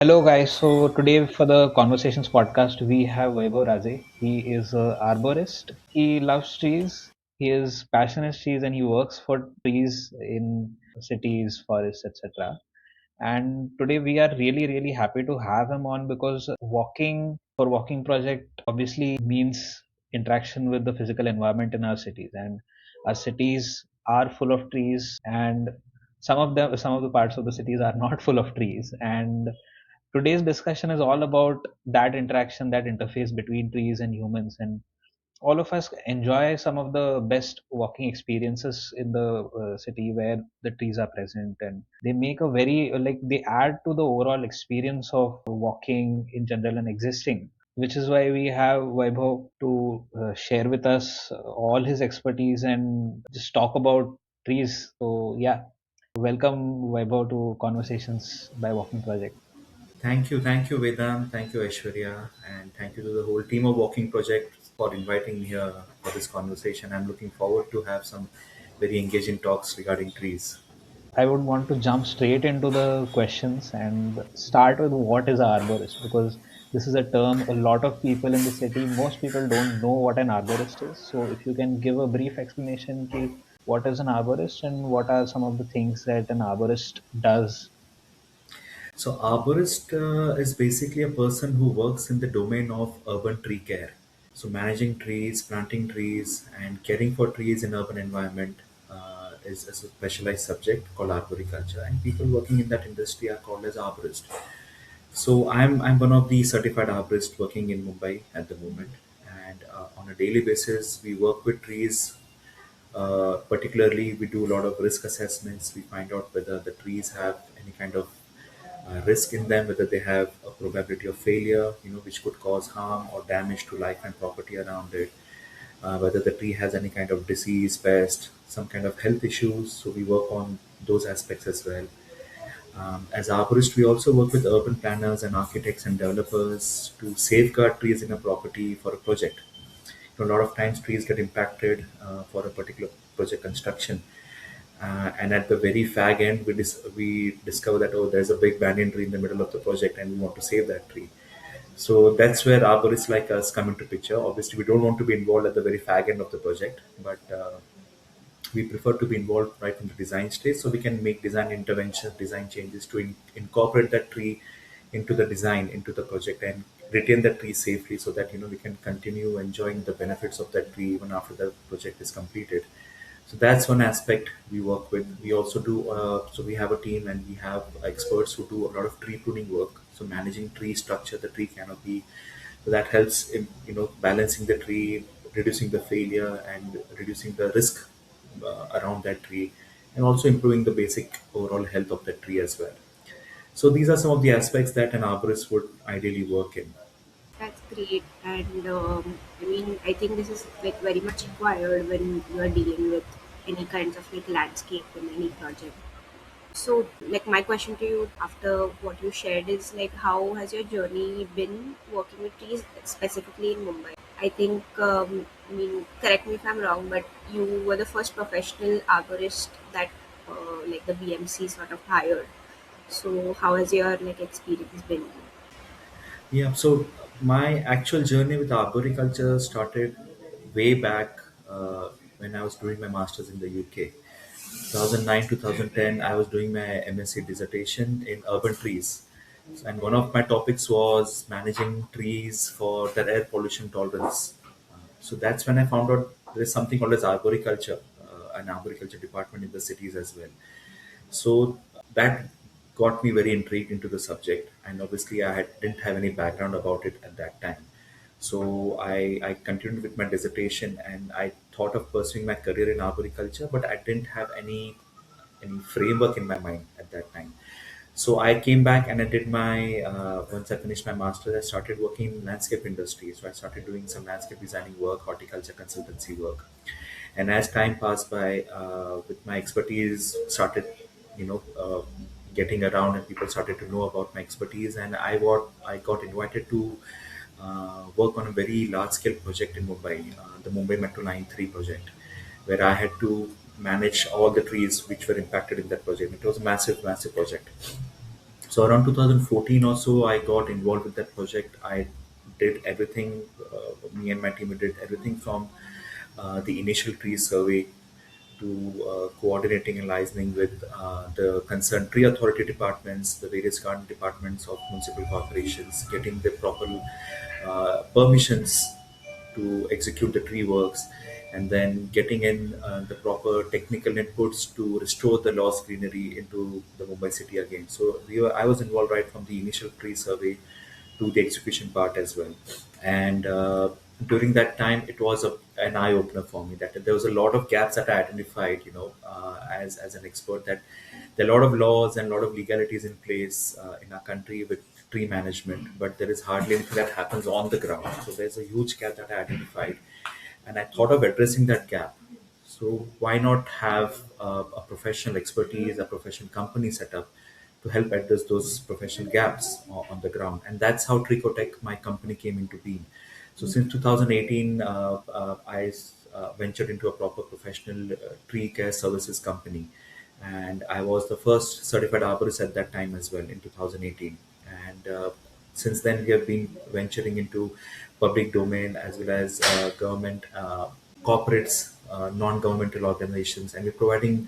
Hello, guys. So today for the Conversations podcast, we have Vaibhav Raje. He is a arborist. He loves trees. He is passionate trees, and he works for trees in cities, forests, etc. And today we are really happy to have him on because walking project obviously means interaction with the physical environment in our cities, and our cities are full of trees, and some of the parts of the cities are not full of trees. And today's discussion is all about that interaction, that interface between trees and humans. And all of us enjoy some of the best walking experiences in the city where the trees are present, and they make a very they add to the overall experience of walking in general and existing, which is why we have Vaibhav to share with us all his expertise and just talk about trees. So yeah, welcome Vaibhav to Conversations by Walking Project. Thank you, Vedant. Thank you, Aishwarya, and thank you to the whole team of Walking Project for inviting me here for this conversation. I'm looking forward to have some very engaging talks regarding trees. I would want to jump straight into the questions and start with what is an arborist, because this is a term a lot of people in the city, most people don't know what an arborist is. So if you can give a brief explanation ki what is an arborist and what are some of the things that an arborist does. So, arborist is basically a person who works in the domain of urban tree care. So, managing trees, planting trees, and caring for trees in urban environment is a specialized subject called arboriculture, and people working in that industry are called as arborists. So I'm one of the certified arborists working in Mumbai at the moment, and on a daily basis we work with trees. Particularly, we do a lot of risk assessments. We find out whether the trees have any kind of risk in them, whether they have a probability of failure, which could cause harm or damage to life and property around it. Whether the tree has any kind of disease, pest, some kind of health issues. So we work on those aspects as well. As arborists, we also work with urban planners and architects and developers to safeguard trees in a property for a project. A lot of times trees get impacted for a particular project construction. And at the very fag end, we discover that, oh, there's a big banyan tree in the middle of the project and we want to save that tree. So that's where arborists like us come into picture. Obviously, we don't want to be involved at the very fag end of the project, but we prefer to be involved right in the design stage so we can make design interventions, design changes to incorporate that tree into the design, into the project, and retain that tree safely so that we can continue enjoying the benefits of that tree even after the project is completed. So that's one aspect we work with. We also do, so we have a team and we have experts who do a lot of tree pruning work. So managing tree structure, the tree canopy, so that helps in balancing the tree, reducing the failure, and reducing the risk around that tree, and also improving the basic overall health of that tree as well. So these are some of the aspects that an arborist would ideally work in. That's great, and I mean, I think this is like very much required when you are dealing with any kinds of like landscape in any project. So, like, my question to you after what you shared is like, how has your journey been working with trees, specifically in Mumbai? I think, I mean, correct me if I'm wrong, but you were the first professional arborist that like the BMC sort of hired. So, how has your like experience been? Yeah, so my actual journey with arboriculture started way back when I was doing my master's in the UK. 2009 2010, I was doing my MSc dissertation in urban trees, and one of my topics was managing trees for their air pollution tolerance. So that's when I found out there is something called as arboriculture, an arboriculture department in the cities as well. So that got me very intrigued into the subject, and obviously didn't have any background about it at that time. So I continued with my dissertation, and I thought of pursuing my career in arboriculture, but I didn't have any framework in my mind at that time. So I came back and I did my once I finished my master's, I started working in landscape industry. So I started doing some landscape designing work, horticulture consultancy work, and as time passed by, with my expertise started, you know, uh, getting around, and people started to know about my expertise, and I got invited to work on a very large scale project in Mumbai, the Mumbai Metro Line 3 project, where I had to manage all the trees which were impacted in that project. It was a massive project. So around 2014 or so, I got involved with that project. I did everything. Me and my team did everything from the initial tree survey to coordinating and liaising with the concerned tree authority departments, the various garden departments of municipal corporations, getting the proper permissions to execute the tree works, and then getting in the proper technical inputs to restore the lost greenery into the Mumbai city again. So I was involved right from the initial tree survey to the execution part as well. And during that time, it was an eye opener for me that there was a lot of gaps that I identified, as an expert, that there are a lot of laws and a lot of legalities in place in our country with tree management, but there is hardly anything that happens on the ground. So there's a huge gap that I identified, and I thought of addressing that gap. So why not have a professional expertise, a professional company set up to help address those professional gaps on the ground? And that's how Tricotech, my company, came into being. So since 2018, I ventured into a proper professional tree care services company, and I was the first certified arborist at that time as well in 2018. And since then, we have been venturing into public domain as well as government, corporates, non-governmental organizations, and we're providing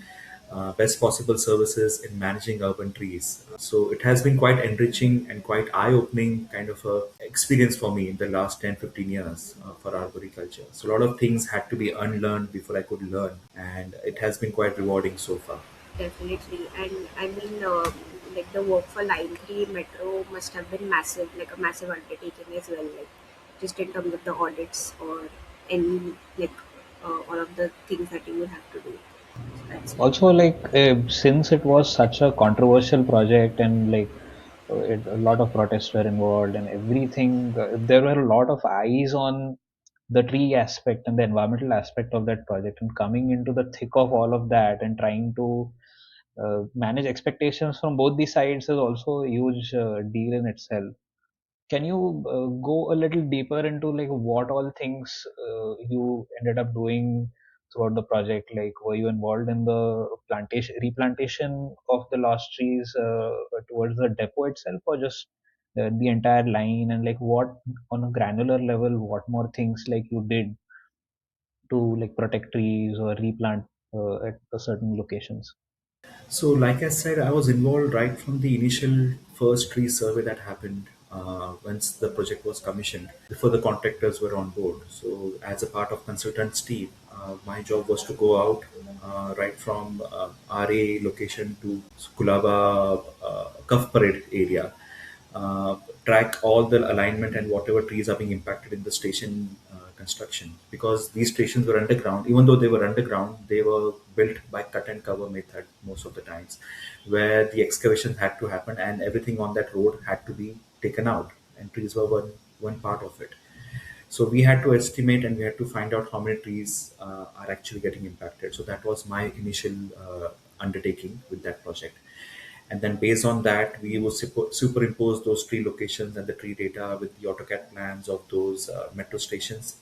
best possible services in managing urban trees. So it has been quite enriching and quite eye-opening kind of a experience for me in the last 10, 15 years for arboriculture. So a lot of things had to be unlearned before I could learn, and it has been quite rewarding so far. Definitely. And I mean, like the work for Line 3 Metro must have been massive, like a massive undertaking as well, like just in terms of the audits or any, like, all of the things that you would have to do. So that's like, Also, like since it was such a controversial project and like a lot of protests were involved and everything, there were a lot of eyes on the tree aspect and the environmental aspect of that project, and coming into the thick of all of that and trying to manage expectations from both the sides is also a huge deal in itself. Can you go a little deeper into like what all things you ended up doing throughout the project? Like, were you involved in the plantation, replantation of the lost trees towards the depot itself, or just the entire line? And like, what on a granular level, what more things like you did to like protect trees or replant at certain locations? So, like I said, I was involved right from the initial first tree survey that happened once the project was commissioned, before the contractors were on board. So, as a part of consultants team, my job was to go out right from RA location to Kulaba Cuff Parade area, track all the alignment and whatever trees are being impacted in the station construction, because these stations were underground. Even though they were underground, they were built by cut and cover method most of the times, where the excavation had to happen and everything on that road had to be taken out, and trees were one part of it. So we had to estimate and we had to find out how many trees are actually getting impacted. So that was my initial undertaking with that project. And then based on that, we will superimpose those tree locations and the tree data with the AutoCAD plans of those metro stations,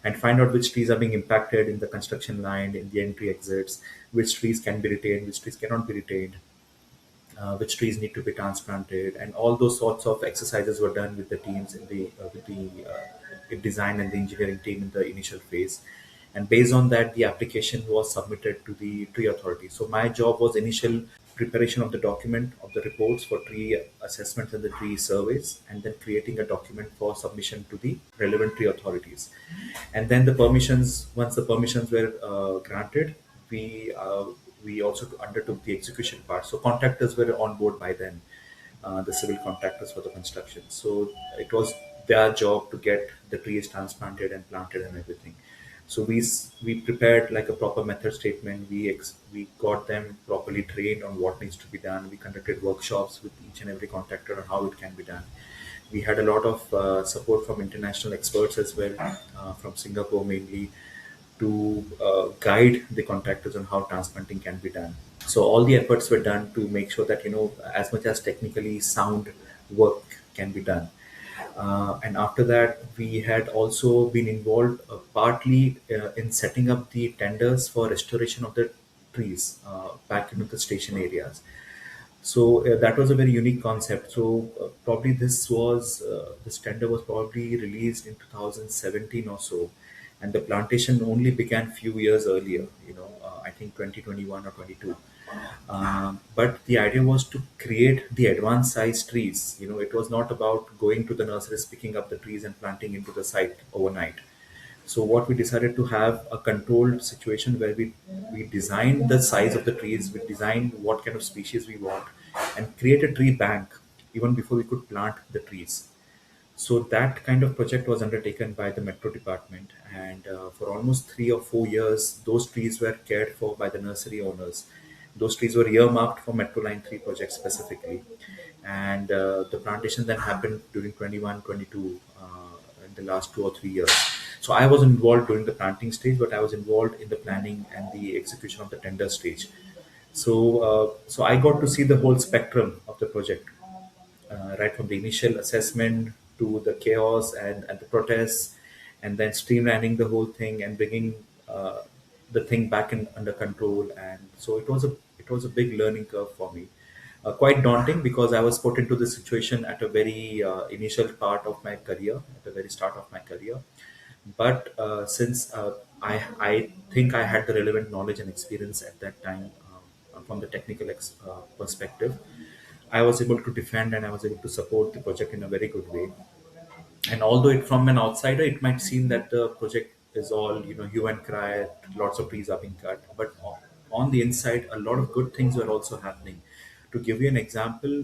and find out which trees are being impacted in the construction line, in the entry exits, which trees can be retained, which trees cannot be retained, which trees need to be transplanted, and all those sorts of exercises were done with the teams in the design and the engineering team in the initial phase. And based on that, the application was submitted to the tree authority. So my job was initial preparation of the document of the reports for tree assessments and the tree surveys, and then creating a document for submission to the relevant tree authorities. And then the permissions, once the permissions were granted, we uh, we also undertook the execution part. So contractors were on board by then, the civil contractors for the construction. So it was their job to get the trees transplanted and planted and everything. So we prepared like a proper method statement. We got them properly trained on what needs to be done. We conducted workshops with each and every contractor on how it can be done. We had a lot of support from international experts as well, from Singapore mainly, to guide the contractors on how transplanting can be done. So all the efforts were done to make sure that as much as technically sound work can be done. And after that, we had also been involved partly in setting up the tenders for restoration of the trees back into the station areas. So that was a very unique concept. So probably this tender was probably released in 2017 or so, and the plantation only began few years earlier. I think 2021 or 22. But the idea was to create the advanced size trees. It was not about going to the nurseries, picking up the trees and planting into the site overnight. So what we decided to have a controlled situation where we designed the size of the trees, we designed what kind of species we want, and create a tree bank even before we could plant the trees. So that kind of project was undertaken by the Metro Department, and for almost 3 or 4 years, those trees were cared for by the nursery owners. Those trees were earmarked for Metro Line 3 project specifically, and the plantation then happened during 21, 22, in the last 2 or 3 years. So I was involved during the planting stage, but I was involved in the planning and the execution of the tender stage. So I got to see the whole spectrum of the project, right from the initial assessment to the chaos and the protests, and then streamlining the whole thing and bringing the thing back in under control. And so it was a big learning curve for me, quite daunting because I was put into this situation at a very initial part of my career, at the very start of my career. But since I think I had the relevant knowledge and experience at that time, from the technical perspective, I was able to defend and I was able to support the project in a very good way. And although from an outsider, it might seem that the project is all hue and cry, lots of trees are being cut, but on the inside, a lot of good things were also happening. To give you an example,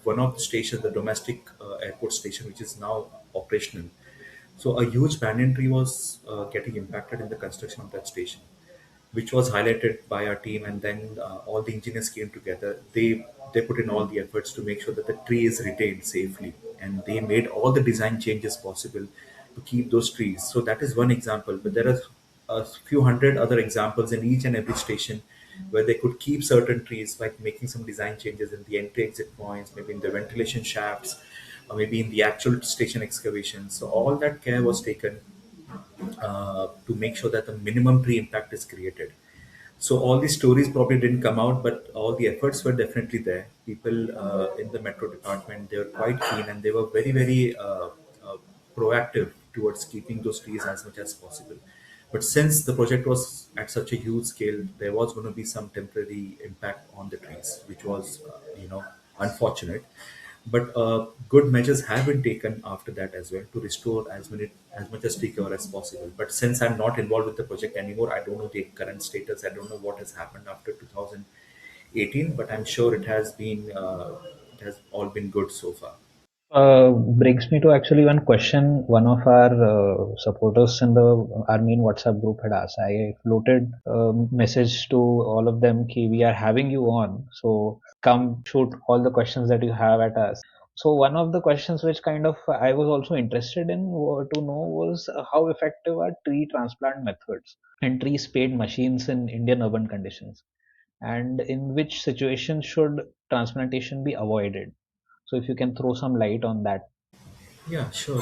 one of the stations, the domestic airport station, which is now operational, so a huge banyan tree was getting impacted in the construction of that station, which was highlighted by our team. And then all the engineers came together. They put in all the efforts to make sure that the tree is retained safely, and they made all the design changes possible to keep those trees. So that is one example, but there are a few hundred other examples in each and every station where they could keep certain trees by making some design changes in the entry exit points, maybe in the ventilation shafts, or maybe in the actual station excavation. So all that care was taken to make sure that the minimum tree impact is created. So all these stories probably didn't come out, but all the efforts were definitely there. People in the metro department, they were quite keen and they were very, very proactive towards keeping those trees as much as possible. But since the project was at such a huge scale, there was going to be some temporary impact on the trees, which was, unfortunate. But good measures have been taken after that as well to restore as much as tree cover as possible. But since I'm not involved with the project anymore, I don't know the current status. I don't know what has happened after 2018, but I'm sure it has all been good so far. Brings me to actually one question one of our supporters in the our main WhatsApp group had asked. I floated a message to all of them ki we are having you on, so come shoot all the questions that you have at us. So one of the questions which kind of I was also interested in to know was how effective are tree transplant methods and tree spade machines in Indian urban conditions, and in which situations should transplantation be avoided. So if you can throw some light on that. Yeah, sure.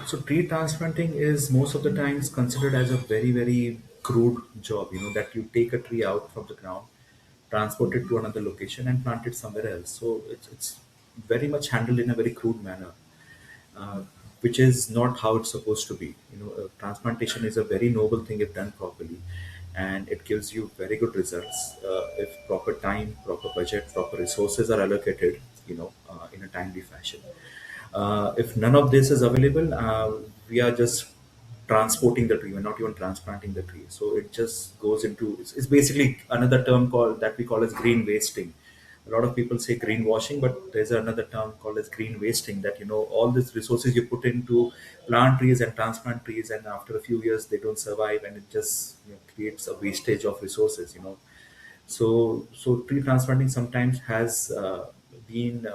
So tree transplanting is most of the times considered as a very, very crude job. That you take a tree out from the ground, transport it to another location, and plant it somewhere else. So it's very much handled in a very crude manner, uh, which is not how it's supposed to be. Transplantation is a very noble thing if done properly, and it gives you very good results if proper time, proper budget, proper resources are allocated. In a timely fashion. If none of this is available, we are just transporting the tree. We're not even transplanting the tree. So it just goes into it's basically another term called that we call as green wasting. A lot of people say greenwashing, but there's another term called as green wasting. That all these resources you put into plant trees and transplant trees, and after a few years they don't survive, and it just creates a wastage of resources. So tree transplanting sometimes has been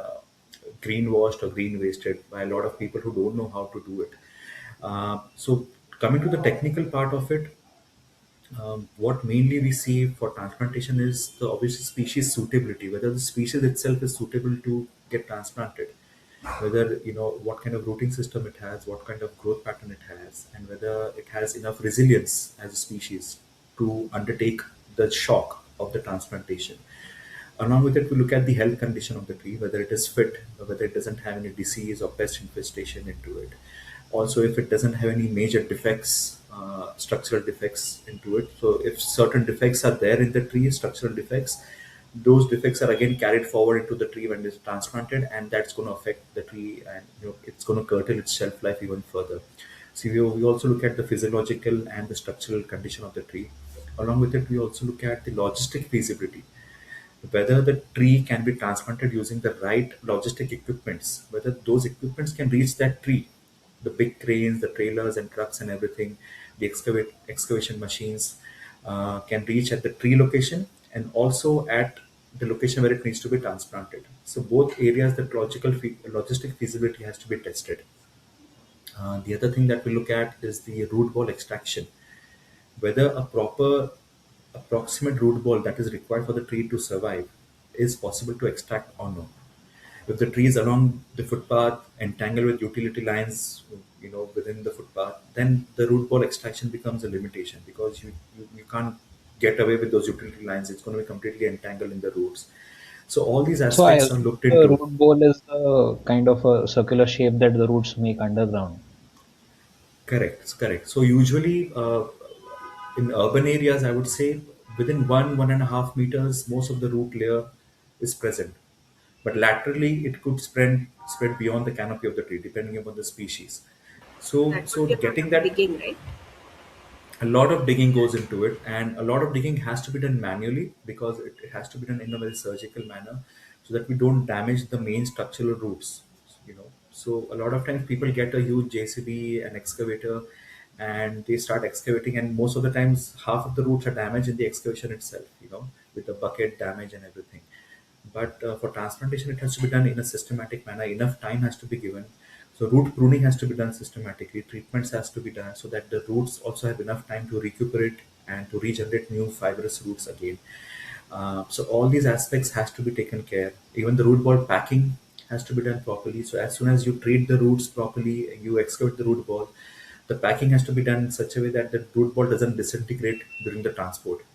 greenwashed or green wasted by a lot of people who don't know how to do it. So coming to the technical part of it, what mainly we see for transplantation is the obvious species suitability, whether the species itself is suitable to get transplanted, whether what kind of rooting system it has, what kind of growth pattern it has, and whether it has enough resilience as a species to undertake the shock of the transplantation. Along with it, we look at the health condition of the tree, whether it is fit, or whether it doesn't have any disease or pest infestation into it. Also, if it doesn't have any major defects, structural defects into it. So, if certain defects are there in the tree, structural defects, those defects are again carried forward into the tree when it's transplanted, and that's going to affect the tree, and it's going to curtail its shelf life even further. So, we also look at the physiological and the structural condition of the tree. Along with it, we also look at the logistic feasibility, whether the tree can be transplanted using the right logistic equipments, whether those equipments can reach that tree, the big cranes, the trailers and trucks and everything, the excavation machines can reach at the tree location and also at the location where it needs to be transplanted. So both areas, the logistic feasibility has to be tested. The other thing that we look at is the root ball extraction, whether a proper approximate root ball that is required for the tree to survive is possible to extract or not. If the tree is along the footpath entangled with utility lines, within the footpath, then the root ball extraction becomes a limitation because you can't get away with those utility lines. It's going to be completely entangled in the roots. So all these So I aspects are assume looked the into. root ball is the kind of a circular shape that the roots make underground. Correct, correct. So usually in urban areas, I would say within 1.5 meters, most of the root layer is present. But laterally, it could spread beyond the canopy of the tree, depending upon the species. So That would so be a lot getting of that, digging, right? a lot of digging goes into it, and a lot of digging has to be done manually because it has to be done in a very surgical manner so that we don't damage the main structural roots. So a lot of times people get a huge JCB and excavator and they start excavating, and most of the times half of the roots are damaged in the excavation itself, with the bucket damage and everything. But for transplantation, it has to be done in a systematic manner. Enough time has to be given. So root pruning has to be done systematically. Treatments has to be done so that the roots also have enough time to recuperate and to regenerate new fibrous roots again. So all these aspects has to be taken care. Even the root ball packing has to be done properly. So as soon as you treat the roots properly, you excavate the root ball. The packing has to be done in such a way that the root ball doesn't disintegrate during the transport.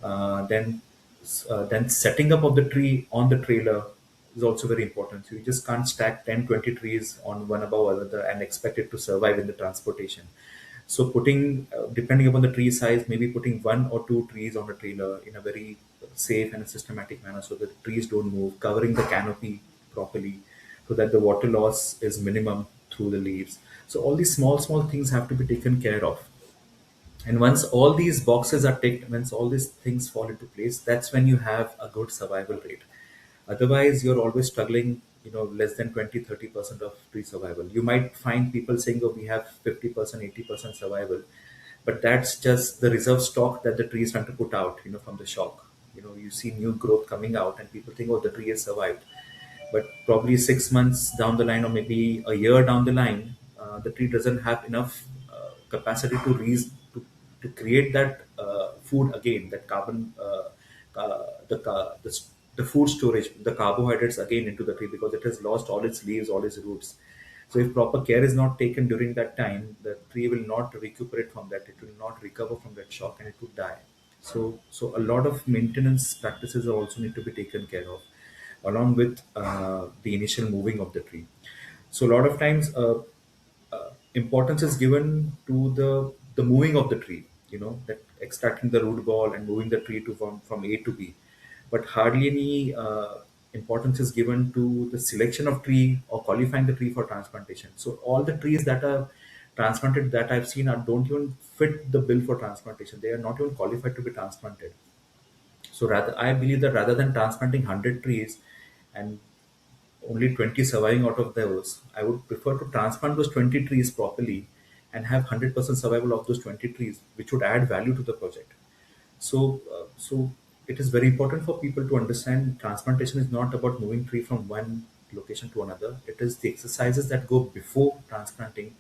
Then setting up of the tree on the trailer is also very important. So you just can't stack 10, 20 trees on one above another and expect it to survive in the transportation. So putting, depending upon the tree size, maybe putting one or two trees on a trailer in a very safe and systematic manner so that the trees don't move, covering the canopy properly so that the water loss is minimum through the leaves. So all these small, small things have to be taken care of. And once all these boxes are ticked, once all these things fall into place, that's when you have a good survival rate. Otherwise, you're always struggling, less than 20, 30% of tree survival. You might find people saying, oh, we have 50%, 80% survival. But that's just the reserve stock that the tree is trying to put out, from the shock. You see new growth coming out and people think, oh, the tree has survived. But probably 6 months down the line or maybe a year down the line, the tree doesn't have enough capacity to create that food again, that carbon, the food storage, the carbohydrates again into the tree because it has lost all its leaves, all its roots. So if proper care is not taken during that time, the tree will not recuperate from that. It will not recover from that shock and it will die. So a lot of maintenance practices also need to be taken care of, along with the initial moving of the tree. So a lot of times importance is given to the moving of the tree, that extracting the root ball and moving the tree to from A to B, but hardly any importance is given to the selection of tree or qualifying the tree for transplantation. So all the trees that are transplanted that I've seen don't even fit the bill for transplantation. They are not even qualified to be transplanted. So rather, I believe that rather than transplanting 100 trees and only 20 surviving out of those, I would prefer to transplant those 20 trees properly and have 100% survival of those 20 trees, which would add value to the project. So it is very important for people to understand transplantation is not about moving tree from one location to another. It is the exercises that go before transplanting,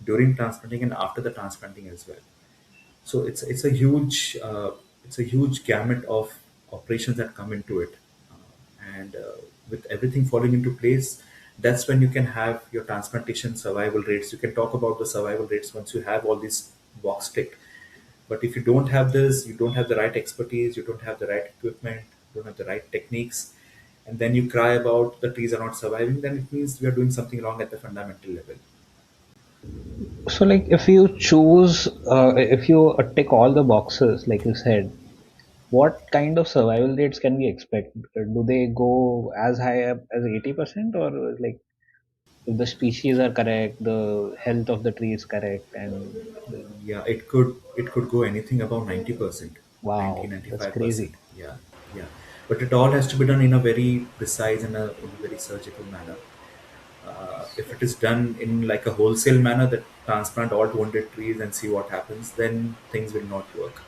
during transplanting, and after the transplanting as well. So it's a huge gamut of operations that come into it, and with everything falling into place, that's when you can have your transplantation survival rates. You can talk about the survival rates once you have all these box ticked. But if you don't have this, you don't have the right expertise, you don't have the right equipment, don't have the right techniques, and then you cry about the trees are not surviving, then it means we are doing something wrong at the fundamental level. So, like, if you choose, if you tick all the boxes, like you said, what kind of survival rates can we expect? Do they go as high up as 80%, or like if the species are correct, the health of the tree is correct, and Yeah, it could go anything above 90%, ninety wow, ninety that's five percent crazy. Yeah, yeah. But it all has to be done in a very precise and in a very surgical manner. If it is done in like a wholesale manner, that transplant all 200 trees and see what happens, then things will not work.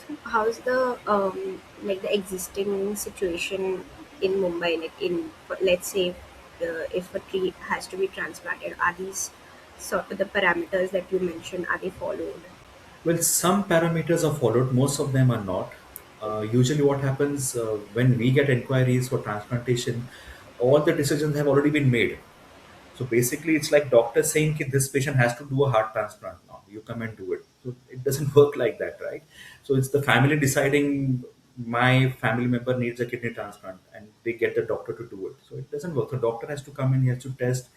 So how's the like the existing situation in Mumbai? Like in let's say if a tree has to be transplanted, are these sort of the parameters that you mentioned are they followed? Well, some parameters are followed, most of them are not. Usually, what happens when we get inquiries for transplantation, all the decisions have already been made. So basically, it's like doctors saying that this patient has to do a heart transplant now. You come and do it. So it doesn't work like that, right? So it's the family deciding my family member needs a kidney transplant, and they get the doctor to do it. So it doesn't work. The doctor has to come in. He has to test.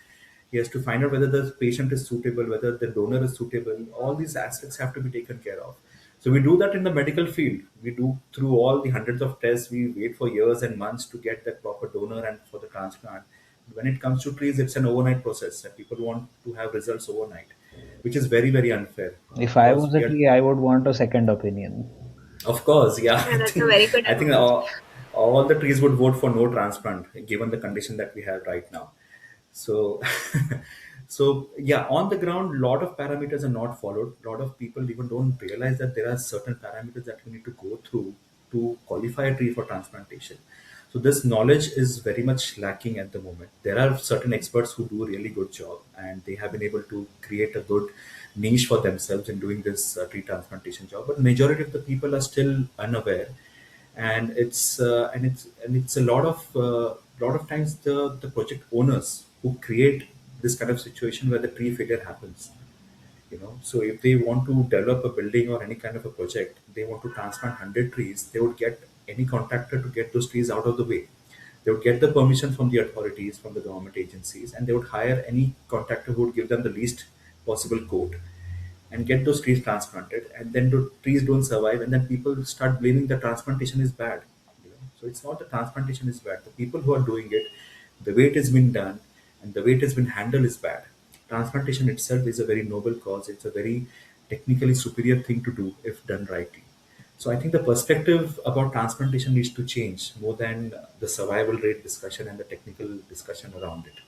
He has to find out whether the patient is suitable, whether the donor is suitable. All these aspects have to be taken care of. So we do that in the medical field. We do through all the hundreds of tests. We wait for years and months to get that proper donor and for the transplant. When it comes to trees, it's an overnight process, and people want to have results overnight, which is very very unfair If I because was a we are. tree, I would want a second opinion. Of course, yeah. Yeah, that's a very good I think advice. all the trees would vote for no transplant given the condition that we have right now. So, so yeah, on the ground, lot of parameters are not followed. A lot of people even don't realize that there are certain parameters that we need to go through to qualify a tree for transplantation. So this knowledge is very much lacking at the moment. There are certain experts who do a really good job, and they have been able to create a good niche for themselves in doing this tree transplantation job. But majority of the people are still unaware, and it's a lot of times the project owners who create this kind of situation where the tree failure happens. So if they want to develop a building or any kind of a project, they want to transplant 100 trees, they would get any contractor to get those trees out of the way. They would get the permission from the authorities, from the government agencies, and they would hire any contractor who would give them the least possible quote and get those trees transplanted, and then the trees don't survive, and then people start blaming the transplantation is bad. So it's not the transplantation is bad, the people who are doing it, the way it has been done and the way it has been handled is bad. Transplantation itself is a very noble cause, it's a very technically superior thing to do if done rightly. So I think the perspective about transplantation needs to change more than the survival rate discussion and the technical discussion around it.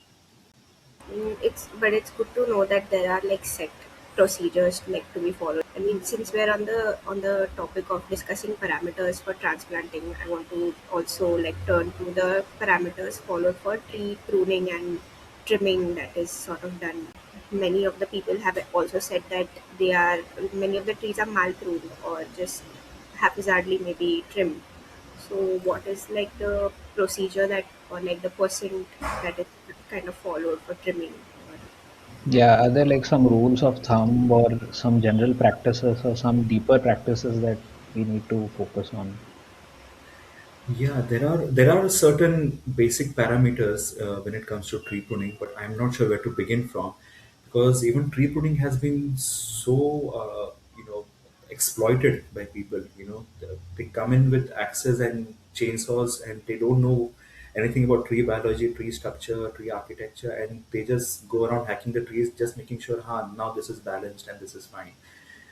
It's but it's good to know that there are like set procedures like to be followed. I mean, since we're on the topic of discussing parameters for transplanting, I want to also like turn to the parameters followed for tree pruning and trimming that is sort of done. Many of the people have also said that they are many of the trees are mal pruned or just haphazardly maybe trimmed. So what is like the procedure that or like the percent that is kind of followed for trimming? Or, Yeah, are there like some rules of thumb or some general practices or some deeper practices that we need to focus on? Yeah, there are certain basic parameters when it comes to tree pruning, but I'm not sure where to begin from because even tree pruning has been so exploited by people. They come in with axes and chainsaws, and they don't know anything about tree biology, tree structure, tree architecture, and they just go around hacking the trees, just making sure, now this is balanced and this is fine.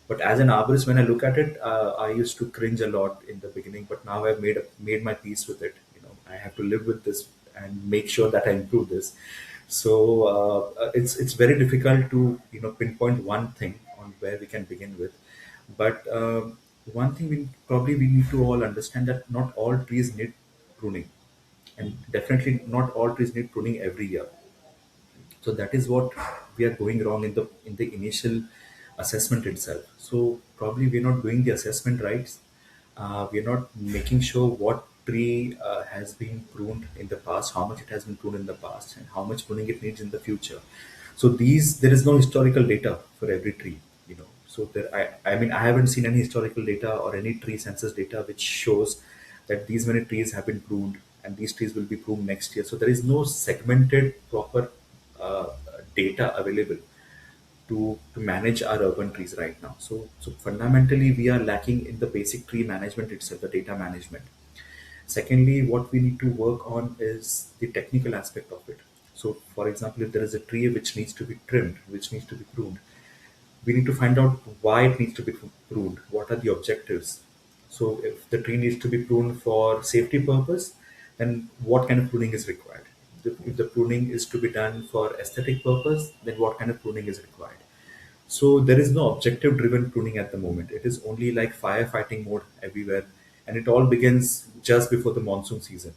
But as an arborist, when I look at it, I used to cringe a lot in the beginning. But now I've made my peace with it. I have to live with this and make sure that I improve this. So it's very difficult to pinpoint one thing on where we can begin with. But one thing we need to all understand that not all trees need pruning, and definitely not all trees need pruning every year. So that is what we are going wrong in the initial assessment itself. So probably we're not doing the assessment right. We're not making sure what tree has been pruned in the past, how much it has been pruned in the past, and how much pruning it needs in the future. So there is no historical data for every tree. So I mean, I haven't seen any historical data or any tree census data which shows that these many trees have been pruned and these trees will be pruned next year. So there is no segmented proper uh, data available to manage our urban trees right now. So fundamentally, we are lacking in the basic tree management itself, the data management. Secondly, what we need to work on is the technical aspect of it. So, for example, if there is a tree which needs to be trimmed, which needs to be pruned, we need to find out why it needs to be pruned. What are the objectives? So, if the tree needs to be pruned for safety purpose, then what kind of pruning is required? If the pruning is to be done for aesthetic purpose, then what kind of pruning is required? So there is no objective driven pruning at the moment. It is only like firefighting mode everywhere, and it all begins just before the monsoon season,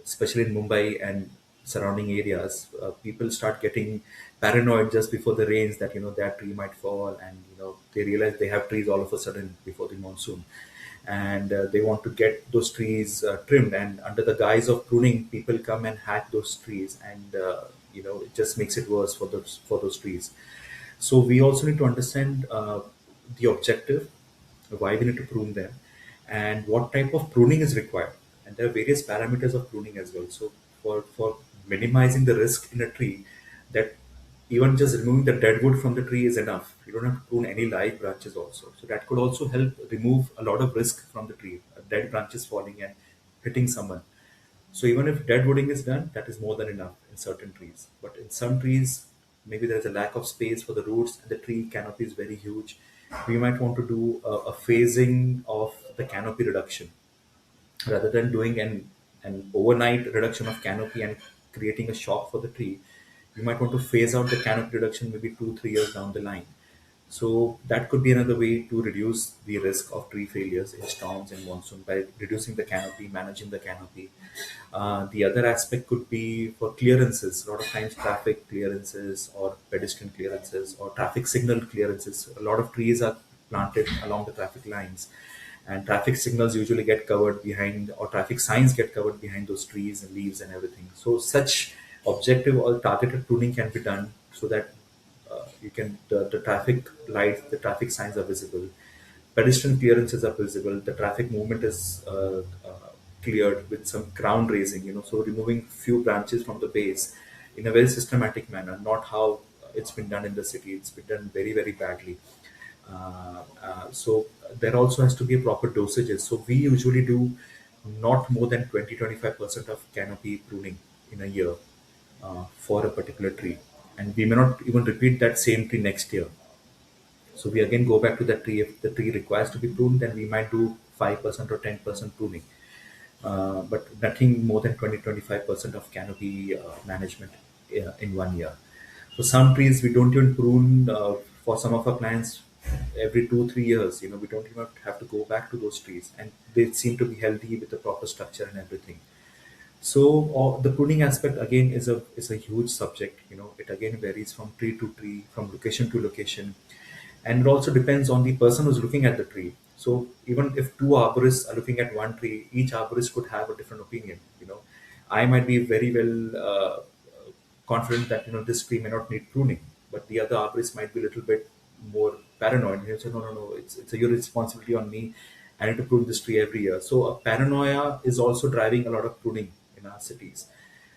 especially in Mumbai and surrounding areas. People start getting paranoid just before the rains that that tree might fall, and they realize they have trees all of a sudden before the monsoon, and they want to get those trees trimmed. And under the guise of pruning, people come and hack those trees, and it just makes it worse for those trees. So we also need to understand the objective, why we need to prune them, and what type of pruning is required. And there are various parameters of pruning as well. So for minimizing the risk in a tree, that even just removing the dead wood from the tree is enough. You don't have to prune any live branches also. So that could also help remove a lot of risk from the tree, dead branches falling and hitting someone. So even if dead wooding is done, that is more than enough in certain trees. But in some trees, maybe there is a lack of space for the roots and the tree canopy is very huge. We might want to do a phasing of the canopy reduction rather than doing an overnight reduction of canopy and creating a shock for the tree. You might want to phase out the canopy reduction maybe 2 3 years down the line. So that could be another way to reduce the risk of tree failures in storms and monsoon by reducing the canopy, managing the canopy. The other aspect could be for clearances. A lot of times, traffic clearances or pedestrian clearances or traffic signal clearances. A lot of trees are planted along the traffic lines, and traffic signals usually get covered behind, or traffic signs get covered behind those trees and leaves and everything. So, such objective or targeted pruning can be done so that the traffic lights, the traffic signs are visible, pedestrian clearances are visible, the traffic movement is cleared with some ground raising, so removing few branches from the base in a very systematic manner, not how it's been done in the city. It's been done very, very badly. So there also has to be proper dosages. So we usually do not more than 20-25% of canopy pruning in a year for a particular tree. And we may not even repeat that same tree next year. So we again go back to the tree. If the tree requires to be pruned, then we might do 5% or 10% pruning, but nothing more than 20-25% of canopy management in 1 year. So some trees we don't even prune for some of our plants every 2 3 years. We don't even have to go back to those trees, and they seem to be healthy with the proper structure and everything. So the pruning aspect again is a huge subject. It again varies from tree to tree, from location to location, and it also depends on the person who's looking at the tree. So even if two arborists are looking at one tree, each arborist could have a different opinion. I might be very well confident that this tree may not need pruning, but the other arborist might be a little bit more paranoid. He'll say, no, no, no, it's your responsibility on me. I need to prune this tree every year. So a paranoia is also driving a lot of pruning in our cities.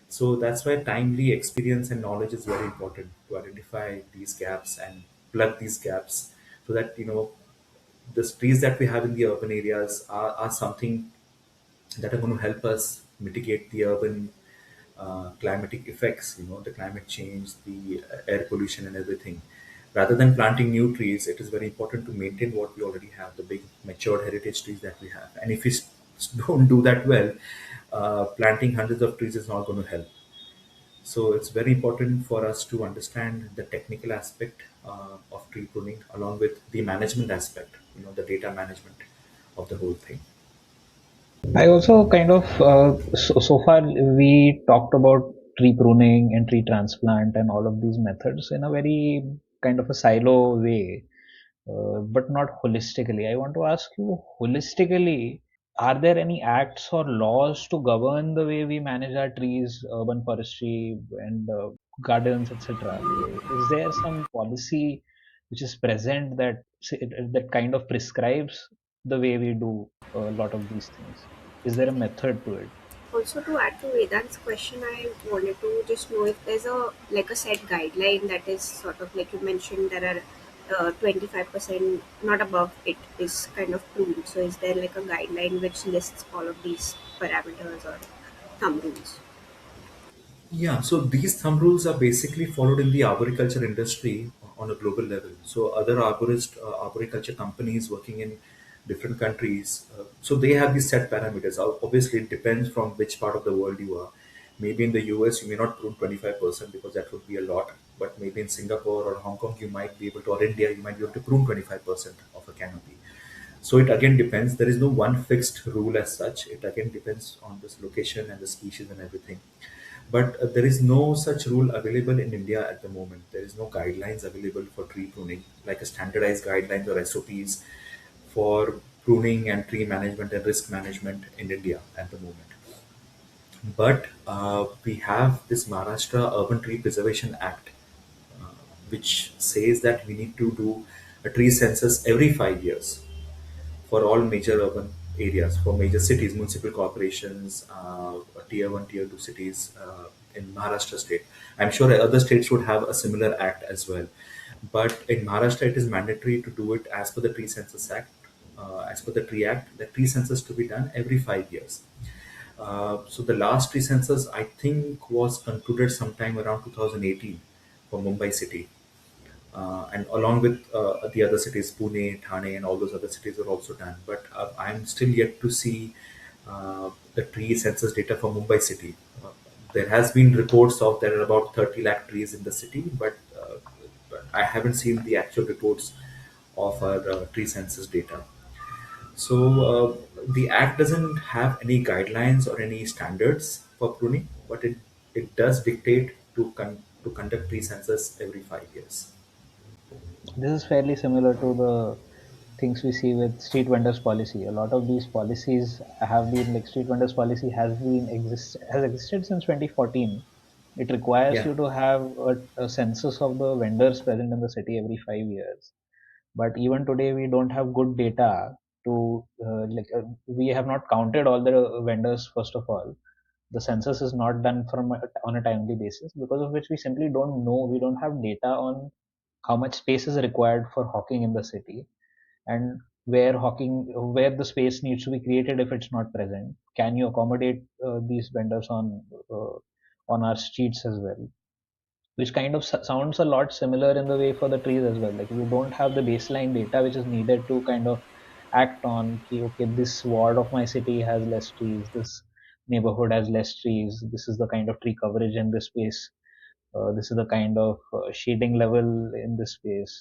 So that's why timely experience and knowledge is very important to identify these gaps and plug these gaps, so that the trees that we have in the urban areas are something that are going to help us mitigate the urban climatic effects, the climate change, the air pollution, and everything. Rather than planting new trees, it is very important to maintain what we already have, the big matured heritage trees that we have. And if we don't do that well, planting hundreds of trees is not going to help. So it's very important for us to understand the technical aspect of tree pruning along with the management aspect, the data management of the whole thing. I also kind of, so far we talked about tree pruning and tree transplant and all of these methods in a very kind of a silo way, but not holistically. I want to ask you, holistically, are there any acts or laws to govern the way we manage our trees, urban forestry, and gardens, etc.? Is there some policy which is present that that kind of prescribes the way we do a lot of these things? Is there a method to it? Also, to add to Vedant's question, I wanted to just know if there's a like a set guideline that is sort of like you mentioned there are 25% not above it is kind of pruned. So is there like a guideline which lists all of these parameters or thumb rules? Yeah, so these thumb rules are basically followed in the arboriculture industry on a global level. So other arboriculture companies working in different countries, so they have these set parameters. Obviously, it depends from which part of the world you are. Maybe in the US, you may not prune 25% because that would be a lot. But maybe in Singapore or Hong Kong, you might be able to, or India, you might be able to prune 25% of a canopy. So it again depends. There is no one fixed rule as such. It again depends on this location and the species and everything. But there is no such rule available in India at the moment. There is no guidelines available for tree pruning, like a standardized guidelines or SOPs for pruning and tree management and risk management in India at the moment. But we have this Maharashtra Urban Tree Preservation Act, uh, which says that we need to do a tree census every 5 years for all major urban areas, for major cities, municipal corporations, tier one, tier two cities in Maharashtra state. I'm sure other states would have a similar act as well. But in Maharashtra, it is mandatory to do it as per the Tree Census Act, as per the Tree Act, the tree census to be done every 5 years. So the last tree census, I think, was concluded sometime around 2018 for Mumbai city, and along with the other cities, Pune, Thane, and all those other cities were also done. But I'm still yet to see the tree census data for Mumbai city. There has been reports of there are about 30 lakh trees in the city, but I haven't seen the actual reports of our tree census data. So the act doesn't have any guidelines or any standards for pruning, but it does dictate to conduct tree census every 5 years. This is fairly similar to the things we see with street vendors policy. A lot of these policies have been like street vendors policy has existed since 2014. It requires Yeah. you to have a census of the vendors present in the city every 5 years. But even today, we don't have good data to we have not counted all the vendors first of all. The census is not done on a timely basis, because of which we simply don't know. We don't have data on how much space is required for hawking in the city, and where the space needs to be created if it's not present. Can you accommodate these vendors on our streets as well? Which kind of sounds a lot similar in the way for the trees as well. Like we don't have the baseline data which is needed to kind of act on. Okay, this ward of my city has less trees. This neighborhood has less trees. This is the kind of tree coverage in this space. This is the kind of shading level in this space.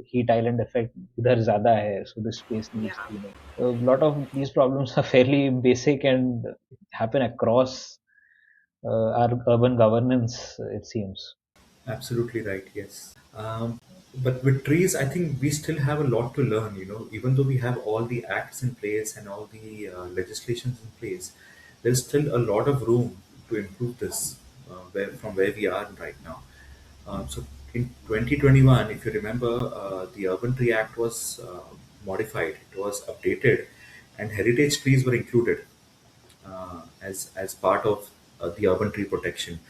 Heat island effect idhar zyada hai, so this space needs Yeah. cleaning. A lot of these problems are fairly basic and happen across our urban governance, it seems. Absolutely right. Yes. But with trees, I think we still have a lot to learn. Even though we have all the acts in place and all the legislations in place, there's still a lot of room to improve this from where we are right now. So in 2021, if you remember, the Urban Tree Act was modified. It was updated, and heritage trees were included as part of the urban tree protection.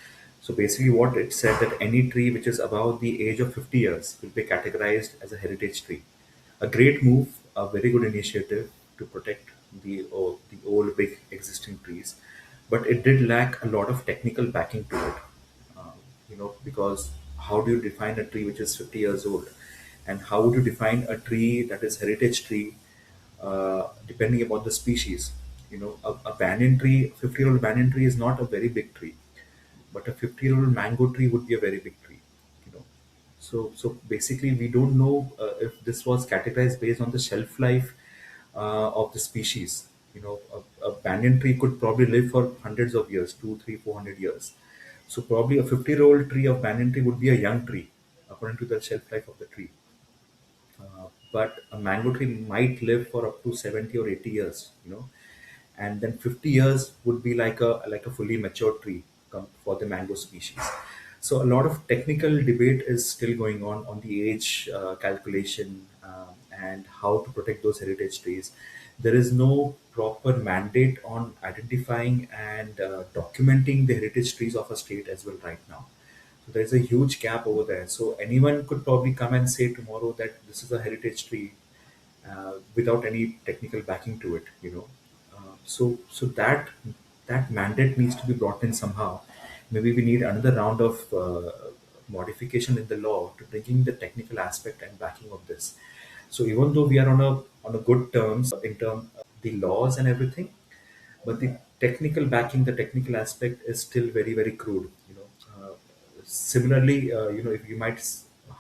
So basically, what it said that any tree which is above the age of 50 years will be categorized as a heritage tree. A great move, a very good initiative to protect the old big existing trees, but it did lack a lot of technical backing to it. Uh, because how do you define a tree which is 50 years old, and how would you define a tree that is heritage tree depending upon the species. A banyan tree, 50-year-old banyan tree is not a very big tree, but a 50-year-old mango tree would be a very big tree. You know, so basically, we don't know if this was categorized based on the shelf life of the species. A banyan tree could probably live for hundreds of years, two, three, 400 years. So probably a 50-year-old tree of banyan tree would be a young tree according to the shelf life of the tree. But a mango tree might live for up to 70 or 80 years, and then 50 years would be like a fully mature tree for the mango species. So a lot of technical debate is still going on the age calculation and how to protect those heritage trees. There is no proper mandate on identifying and documenting the heritage trees of a state as well right now. So there's a huge gap over there. So anyone could probably come and say tomorrow that this is a heritage tree without any technical backing to it. So that mandate needs to be brought in somehow. Maybe we need another round of modification in the law to bringing the technical aspect and backing of this. So even though we are on a good terms in terms of the laws and everything, but the technical backing, the technical aspect is still very very crude. Similarly, if you might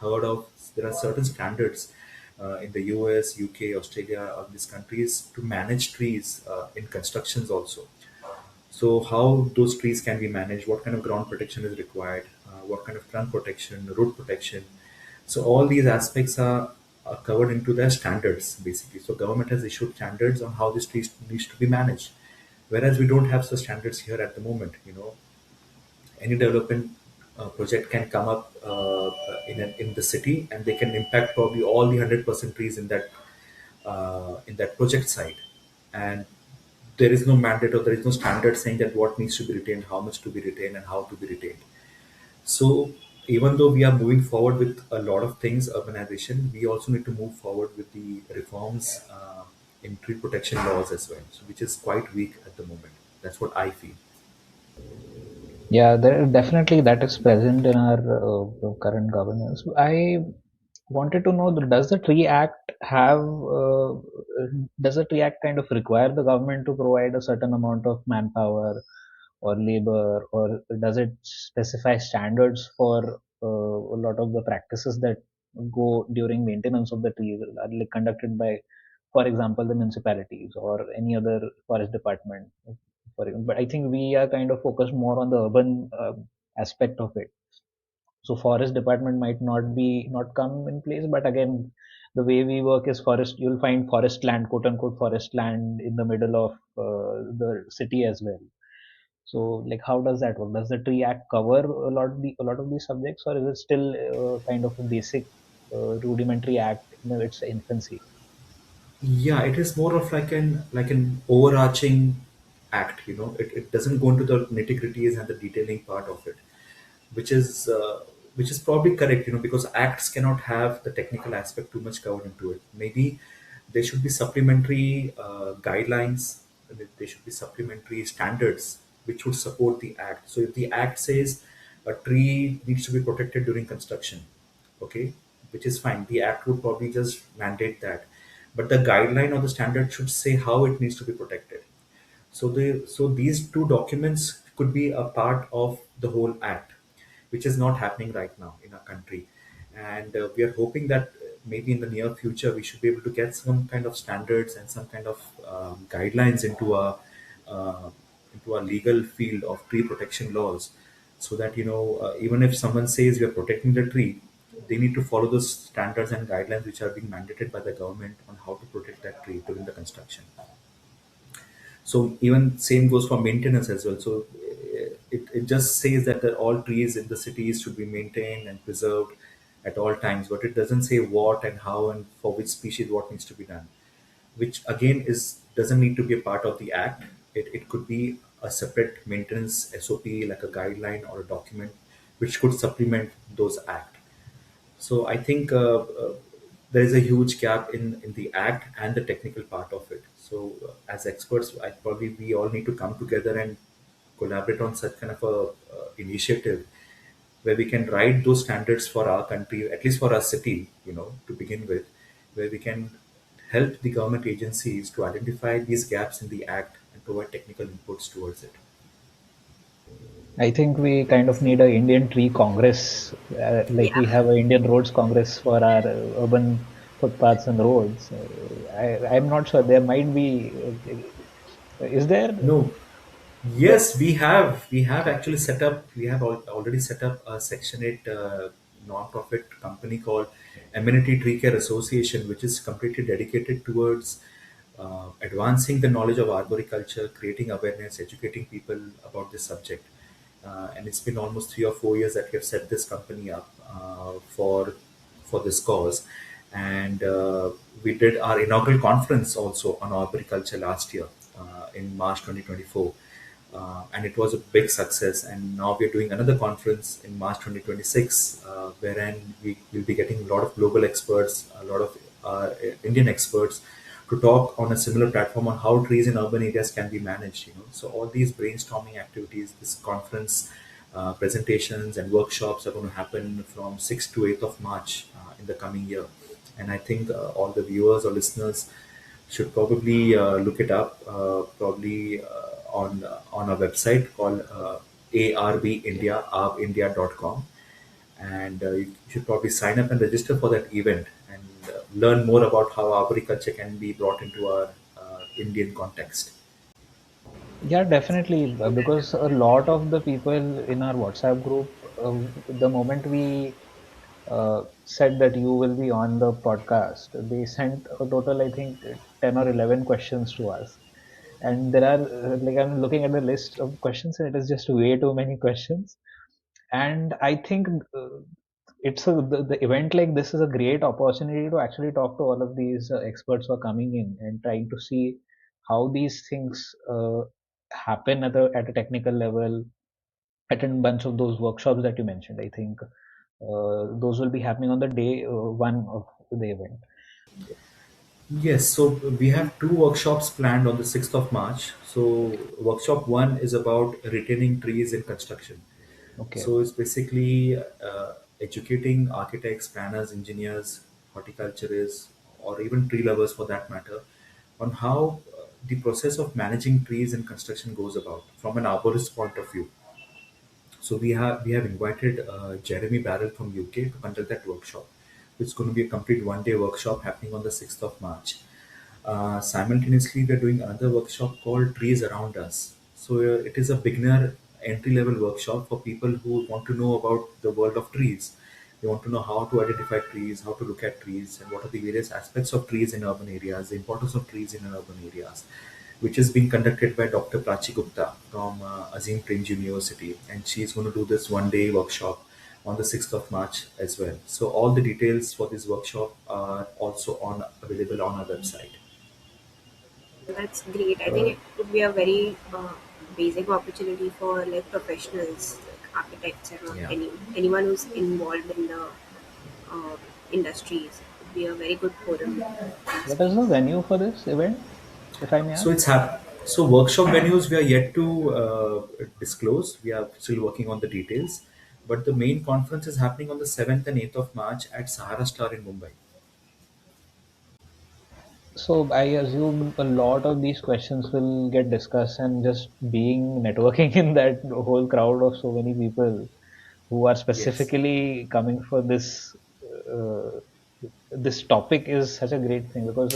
heard of, there are certain standards in the US, UK, Australia, or these countries to manage trees in constructions also. So how those trees can be managed, what kind of ground protection is required, what kind of trunk protection, root protection. So all these aspects are covered into their standards basically. So government has issued standards on how these trees needs to be managed. Whereas we don't have such standards here at the moment. Any development project can come up in the city, and they can impact probably all the 100% trees in that project site, and there is no mandate or there is no standard saying that what needs to be retained, how much to be retained, and how to be retained. So even though we are moving forward with a lot of things, urbanization, we also need to move forward with the reforms in tree protection laws as well, so which is quite weak at the moment. That's what I feel. Yeah, there definitely that is present in our current governance. I wanted to know, does the Tree Act have does the Tree Act kind of require the government to provide a certain amount of manpower or labor, or does it specify standards for a lot of the practices that go during maintenance of the trees are like conducted by, for example, the municipalities or any other forest department? But I think we are kind of focused more on the urban aspect of it. So forest department might not come in place, but again, the way we work is forest. You'll find forest land, quote unquote, forest land in the middle of the city as well. So, like, how does that work? Does the Tree Act cover a lot of these subjects, or is it still kind of a basic rudimentary act in its infancy? Yeah, it is more of like an overarching act. It doesn't go into the nitty gritties and the detailing part of it, which is uh, which is probably correct. Because acts cannot have the technical aspect too much covered into it. Maybe there should be supplementary guidelines. There should be supplementary standards which would support the act. So if the act says a tree needs to be protected during construction, okay, which is fine. The act would probably just mandate that, but the guideline or the standard should say how it needs to be protected. So these two documents could be a part of the whole act, which is not happening right now in our country, and we are hoping that maybe in the near future we should be able to get some kind of standards and some kind of guidelines uh, into our legal field of tree protection laws, so that even if someone says we are protecting the tree, they need to follow those standards and guidelines which are being mandated by the government on how to protect that tree during the construction. So even same goes for maintenance as well. So it just says that all trees in the cities should be maintained and preserved at all times, but it doesn't say what and how and for which species what needs to be done, which again is doesn't need to be a part of the act. It could be a separate maintenance SOP, like a guideline or a document which could supplement those act. So I think there is a huge gap in the act and the technical part of it. So as experts, I probably we all need to come together and collaborate on such kind of a initiative where we can write those standards for our country, at least for our city, to begin with, where we can help the government agencies to identify these gaps in the act and provide technical inputs towards it. I think we kind of need a Indian Tree Congress, like Yeah. we have a Indian Roads Congress for our urban footpaths and roads. I'm not sure. There might be. Is there? No, There yes, we have actually set up. We have already set up a Section 8 non-profit company called Amenity Tree Care Association, which is completely dedicated towards advancing the knowledge of arboriculture, creating awareness, educating people about this subject. and it's been almost 3 or 4 years that we have set this company up for this cause. And we did our inaugural conference also on arboriculture last year in March 2024. And it was a big success. And now we're doing another conference in March 2026, wherein we will be getting a lot of global experts, a lot of Indian experts to talk on a similar platform on how trees in urban areas can be managed. So all these brainstorming activities, this conference, presentations and workshops are going to happen from 6th to 8th of March in the coming year. And I think all the viewers or listeners should probably look it up, probably on our website called ARBindia, arbindia.com. And you should probably sign up and register for that event and learn more about how arboriculture can be brought into our Indian context. Yeah, definitely. Because a lot of the people in our WhatsApp group, the moment we said that you will be on the podcast, they sent a total, I think, 10 or 11 questions to us. And there are, like, I'm looking at the list of questions, and it is just way too many questions. And I think the event like this is a great opportunity to actually talk to all of these experts who are coming in and trying to see how these things happen at a technical level. Attend a bunch of those workshops that you mentioned. I think those will be happening on the day one of the event. Yes, so we have two workshops planned on the 6th of March. So, workshop one is about retaining trees in construction. Okay. So, it's basically educating architects, planners, engineers, horticulturists, or even tree lovers for that matter, on how the process of managing trees in construction goes about from an arborist point of view. So we have invited Jeremy Barrell from UK to conduct that workshop. It's going to be a complete one-day workshop happening on the 6th of March. Simultaneously, we're doing another workshop called Trees Around Us. So it is a beginner entry-level workshop for people who want to know about the world of trees. They want to know how to identify trees, how to look at trees, and what are the various aspects of trees in urban areas, the importance of trees in urban areas, which is being conducted by Dr. Prachi Gupta from Azim Premji University. And she's going to do this one day workshop on the 6th of March as well. So, all the details for this workshop are also available on our website. That's great. I think it would be a very basic opportunity for like professionals, like architects and Yeah. anyone who's involved in the uh, industries. It would be a very good forum to What speak. is the venue for this event, if I may So ask? so workshop venues we are yet to disclose. We are still working on the details, but the main conference is happening on the 7th and 8th of March at Sahara Star in Mumbai. So I assume a lot of these questions will get discussed, and just being networking in that whole crowd of so many people who are Yes. specifically coming for uh, this topic is such a great thing, because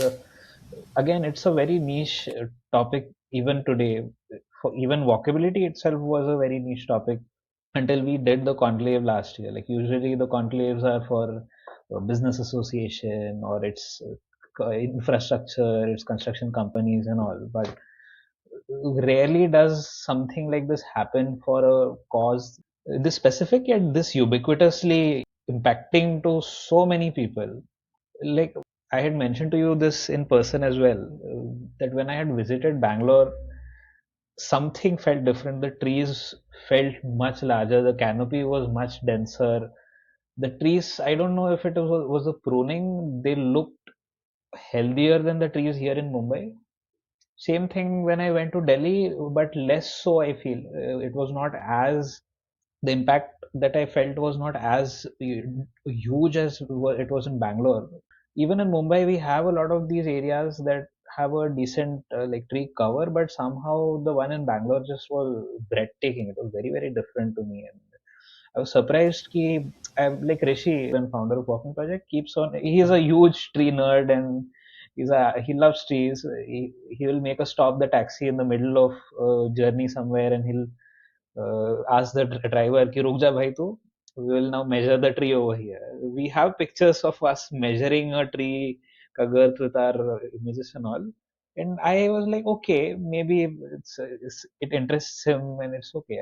again, it's a very niche topic even today. For even walkability itself was a very niche topic until we did the conclave last year. Like, usually the conclaves are for business association, or it's infrastructure, it's construction companies and all. But rarely does something like this happen for a cause this specific yet this ubiquitously impacting to so many people. Like, I had mentioned to you this in person as well, that when I had visited Bangalore, something felt different. The trees felt much larger, the canopy was much denser. The trees, I don't know if it was a pruning, they looked healthier than the trees here in Mumbai. Same thing when I went to Delhi, but less so, I feel. It was not as, the impact that I felt was not as huge as it was in Bangalore. Even in Mumbai, we have a lot of these areas that have a decent like tree cover, but somehow the one in Bangalore just was breathtaking. It was very, very different to me. And I was surprised ki, like Rishi, and founder of Walking Project, keeps on. He is a huge tree nerd, and he loves trees. He will make a stop the taxi in the middle of journey somewhere, and he'll ask the driver ki ruk ja bhai tu. We will now measure the tree over here. We have pictures of us measuring a tree ka girth with our images and all. And I was like, okay, maybe it interests him, and it's okay.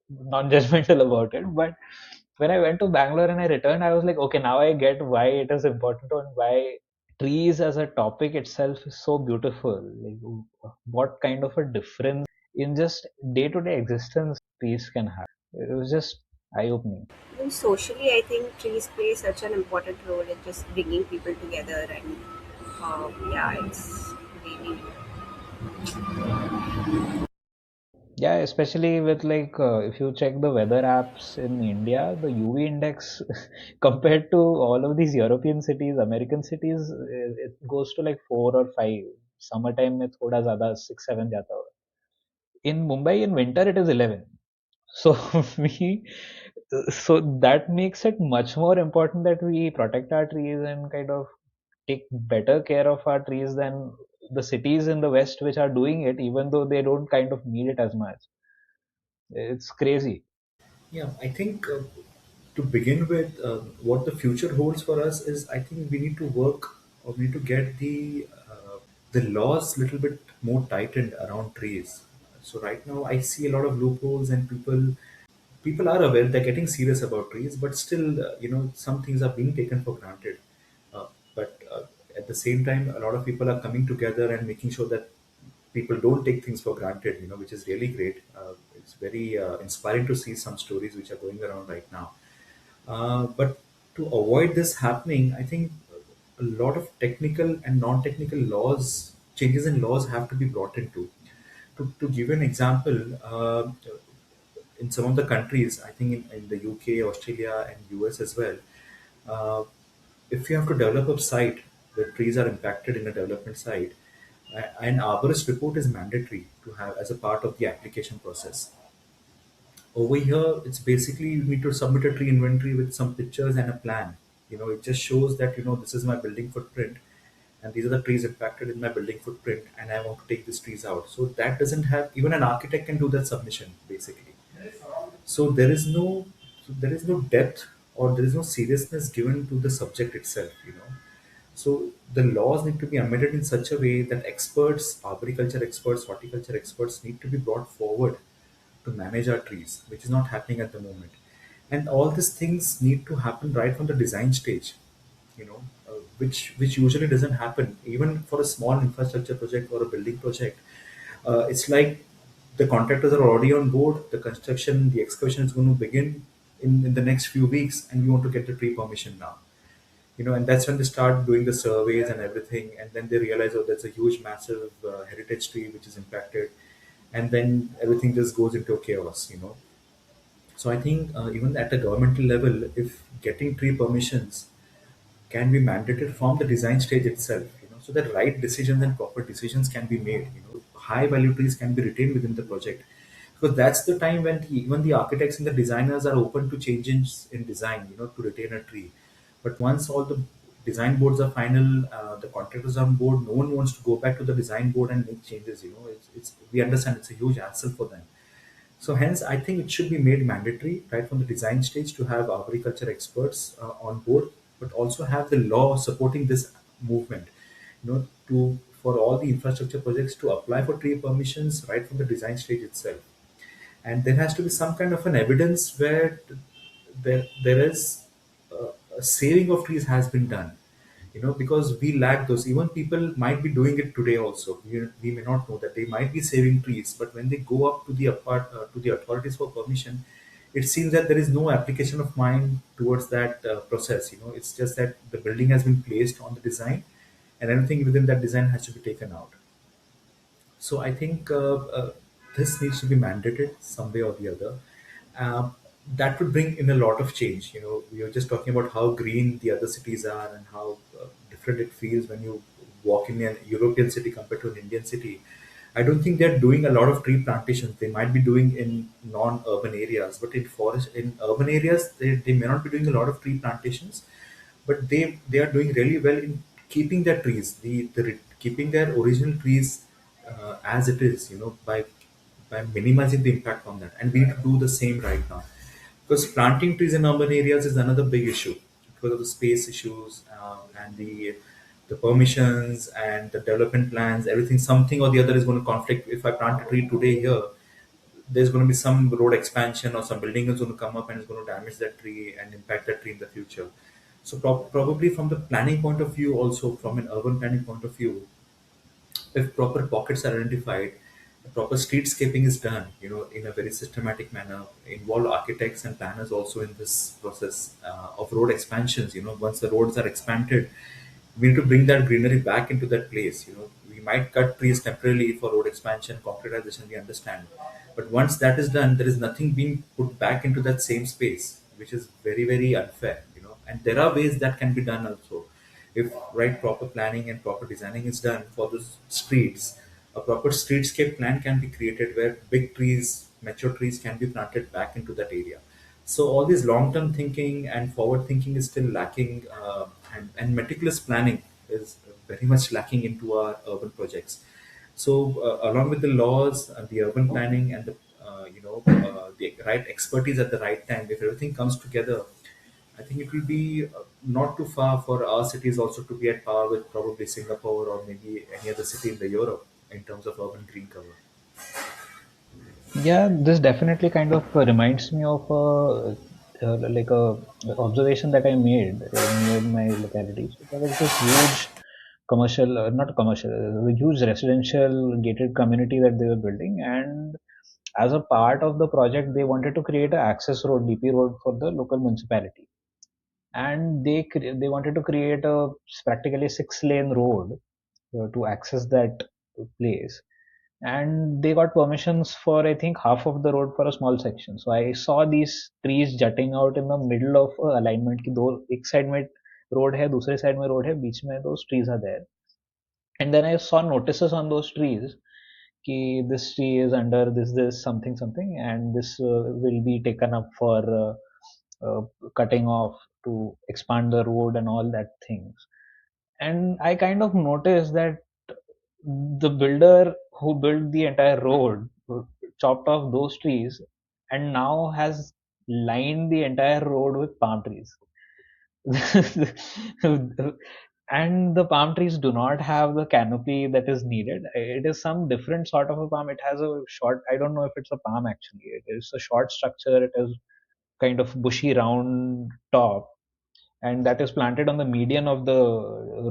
non-judgmental about it. But when I went to Bangalore and I returned, I was like, okay, now I get why it is important and why trees as a topic itself is so beautiful. Like, what kind of a difference in just day-to-day existence trees can have. It was just eye-opening. And socially, I think trees play such an important role in just bringing people together, and yeah, it's really. Yeah, especially with like if you check the weather apps in India, the UV index compared to all of these European cities, American cities, it goes to like 4 or 5. Summertime में थोड़ा ज़्यादा 6, 7 जाता होगा. In Mumbai in winter it is 11. So we, so that makes it much more important that we protect our trees and kind of take better care of our trees than the cities in the West which are doing it, even though they don't kind of need it as much. It's crazy. Yeah, I think to begin with, what the future holds for us is I think we need to work or we need to get the laws little bit more tightened around trees. So right now I see a lot of loopholes and people are aware they're getting serious about trees, but still some things are being taken for granted. But at the same time, a lot of people are coming together and making sure that people don't take things for granted, which is really great. It's very inspiring to see some stories which are going around right now. But to avoid this happening, I think a lot of technical and non-technical laws, changes in laws have to be brought into. To give an example, in some of the countries, I think in the UK, Australia, and US as well, uh, if you have to develop a site where trees are impacted in a development site, an arborist report is mandatory to have as a part of the application process. Over here, it's basically you need to submit a tree inventory with some pictures and a plan. It just shows that this is my building footprint, and these are the trees impacted in my building footprint, and I want to take these trees out. So that doesn't have even an architect can do that submission basically. So there is no depth or there is no seriousness given to the subject itself. So the laws need to be amended in such a way that experts, arboriculture experts, horticulture experts need to be brought forward to manage our trees, which is not happening at the moment. And all these things need to happen right from the design stage, which usually doesn't happen even for a small infrastructure project or a building project. It's like the contractors are already on board. The construction, the excavation is going to begin in the next few weeks, and we want to get the tree permission now. And that's when they start doing the surveys and everything, and then they realize, oh, that's a huge, massive heritage tree which is impacted, and then everything just goes into chaos. So I think even at a governmental level, if getting tree permissions can be mandated from the design stage itself, so that right decisions and proper decisions can be made. High value trees can be retained within the project, because that's the time when even the architects and the designers are open to changes in design, to retain a tree. But once all the design boards are final, the contractors are on board, no one wants to go back to the design board and make changes. It's we understand it's a huge hassle for them. So hence, I think it should be made mandatory right from the design stage to have agriculture experts on board, but also have the law supporting this movement. To for all the infrastructure projects to apply for tree permissions right from the design stage itself, and there has to be some kind of an evidence where there is a saving of trees has been done, because we lack those. Even people might be doing it today also, we may not know that they might be saving trees, but when they go up to the authorities for permission, it seems that there is no application of mind towards that process. It's just that the building has been placed on the design, and everything within that design has to be taken out. So I think this needs to be mandated some way or the other. Um, that would bring in a lot of change. We were just talking about how green the other cities are and how different it feels when you walk in an European city compared to an Indian city. I don't think they're doing a lot of tree plantations. They might be doing in non-urban areas, but in urban areas, they may not be doing a lot of tree plantations, but they are doing really well in keeping their trees, keeping their original trees as it is, by minimizing the impact on that. And we need to do the same right now, because planting trees in urban areas is another big issue because of the space issues, and the permissions and the development plans. Everything, something or the other, is going to conflict. If I plant a tree today here, there's going to be some road expansion or some building is going to come up and it's going to damage that tree and impact that tree in the future. So probably from the planning point of view, also from an urban planning point of view, if proper pockets are identified, proper streetscaping is done, in a very systematic manner, involve architects and planners also in this process of road expansions. Once the roads are expanded, we need to bring that greenery back into that place. We might cut trees temporarily for road expansion, concretization, we understand. But once that is done, there is nothing being put back into that same space, which is very, very unfair. And there are ways that can be done also. If right proper planning and proper designing is done for the streets, a proper streetscape plan can be created where big trees, mature trees can be planted back into that area. So all this long-term thinking and forward thinking is still lacking, and meticulous planning is very much lacking into our urban projects. So along with the laws and the urban planning and the right expertise at the right time, if everything comes together, I think it will be not too far for our cities also to be at par with probably Singapore or maybe any other city in the Europe in terms of urban green cover. Yeah, this definitely kind of reminds me of like a observation that I made near my locality. So there was this huge commercial, not commercial, a huge residential gated community that they were building, and as a part of the project, they wanted to create an access road, DP road, for the local municipality, and they wanted to create a practically 6-lane road to access that place, and they got permissions for, I think, half of the road for a small section. So I saw these trees jutting out in the middle of a alignment कि दो एक side में road है, दूसरे side में road है, बीच में those trees are there. And then I saw notices on those trees कि this tree is under this something something, and this will be taken up for uh, cutting off to expand the road and all that things. And I kind of noticed that the builder who built the entire road chopped off those trees and now has lined the entire road with palm trees. And the palm trees do not have the canopy that is needed. It is some different sort of a palm. It has a short, I don't know if it's a palm actually. It is a short structure. It is kind of bushy round top, and that is planted on the median of the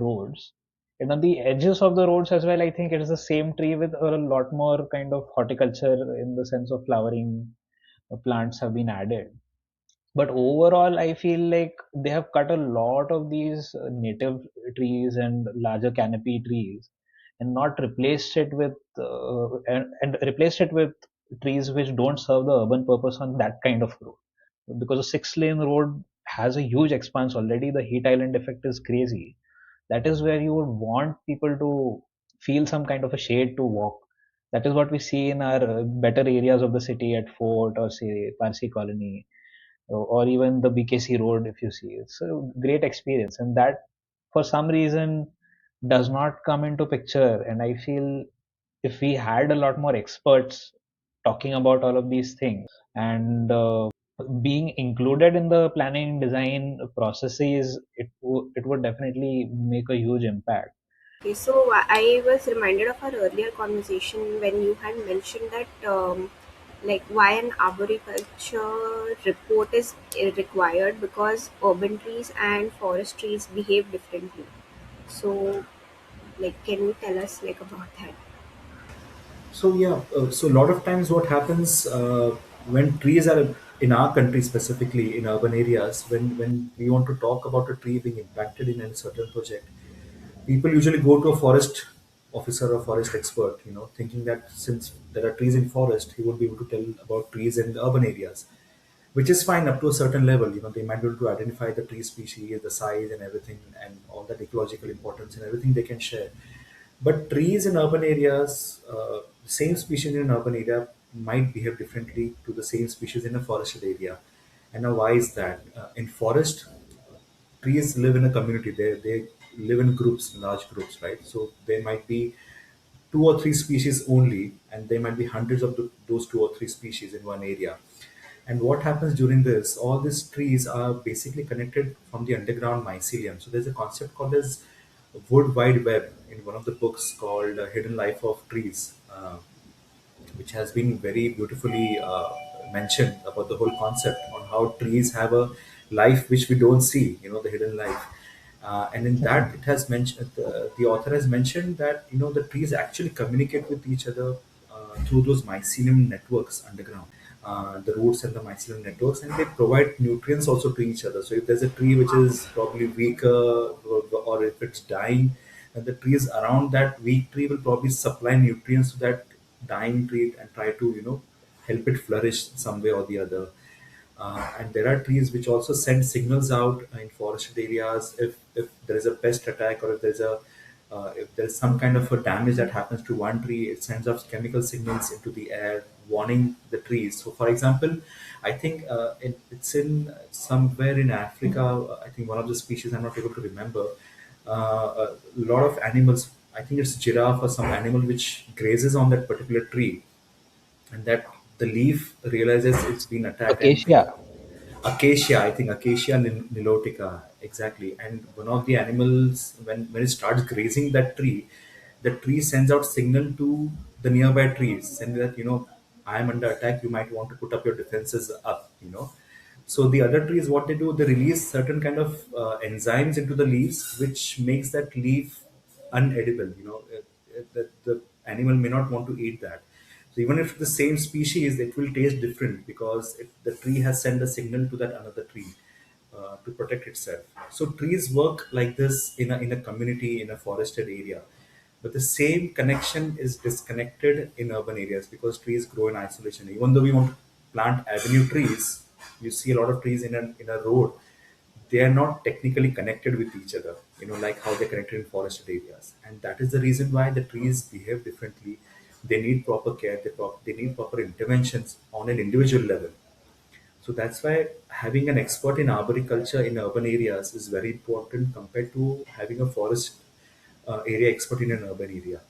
roads. And on the edges of the roads as well, I think it is the same tree with a lot more kind of horticulture in the sense of flowering plants have been added. But overall, I feel like they have cut a lot of these native trees and larger canopy trees and not replaced it with and replaced it with trees which don't serve the urban purpose on that kind of road, because a 6-lane road has a huge expanse already. The heat island effect is crazy. That is where you would want people to feel some kind of a shade to walk. That is what we see in our better areas of the city at Fort or say Parsi Colony, or even the BKC road. If you see, it's a great experience, and that for some reason does not come into picture. And I feel if we had a lot more experts talking about all of these things and being included in the planning design processes, it would definitely make a huge impact. Okay, so I was reminded of our earlier conversation when you had mentioned that like why an arboriculture report is required because urban trees and forest trees behave differently. So, like, can you tell us like about that? So yeah, so a lot of times what happens when trees are in our country, specifically in urban areas, when we want to talk about a tree being impacted in a certain project, people usually go to a forest officer or forest expert, thinking that since there are trees in forest, he would be able to tell about trees in the urban areas, which is fine up to a certain level. They might be able to identify the tree species, the size, and everything, and all that ecological importance and everything they can share. But trees in urban areas, same species in an urban area might behave differently to the same species in a forested area. And now, why is that? In forest, trees live in a community. They live in groups, large groups, right? So there might be two or three species only, and there might be hundreds of those two or three species in one area. And what happens during this? All these trees are basically connected from the underground mycelium. So there's a concept called as wood wide web in one of the books called Hidden Life of Trees. which has been very beautifully mentioned about the whole concept on how trees have a life which we don't see, the hidden life. And in that, it has mentioned the author has mentioned that the trees actually communicate with each other through those mycelium networks underground, the roots and the mycelium networks, and they provide nutrients also to each other. So if there's a tree which is probably weaker, or if it's dying, then the trees around that weak tree will probably supply nutrients to that dying tree and try to help it flourish some way or the other. And there are trees which also send signals out in forested areas if there is a pest attack, or if there's some kind of a damage that happens to one tree, it sends out chemical signals into the air warning the trees. So for example, I think it's in somewhere in Africa, I think one of the species, I'm not able to remember, a lot of animals, I think it's giraffe or some animal which grazes on that particular tree, and that the leaf realizes it's been attacked, and Acacia. acacia, I think acacia nilotica, exactly. And one of the animals, when it starts grazing that tree, the tree sends out signal to the nearby trees, saying that I am under attack, you might want to put up your defenses up. So the other trees, what they do, they release certain kind of enzymes into the leaves, which makes that leaf unedible. The animal may not want to eat that. So even if the same species, it will taste different because the tree has sent a signal to that another tree to protect itself. So trees work like this in a community, in a forested area. But the same connection is disconnected in urban areas because trees grow in isolation. Even though we want to plant avenue trees, you see a lot of trees in a road. They are not technically connected with each other, like how they're connected in forested areas. And that is the reason why the trees behave differently. They need proper care, they need proper interventions on an individual level. So that's why having an expert in arboriculture in urban areas is very important compared to having a forest area expert in an urban area.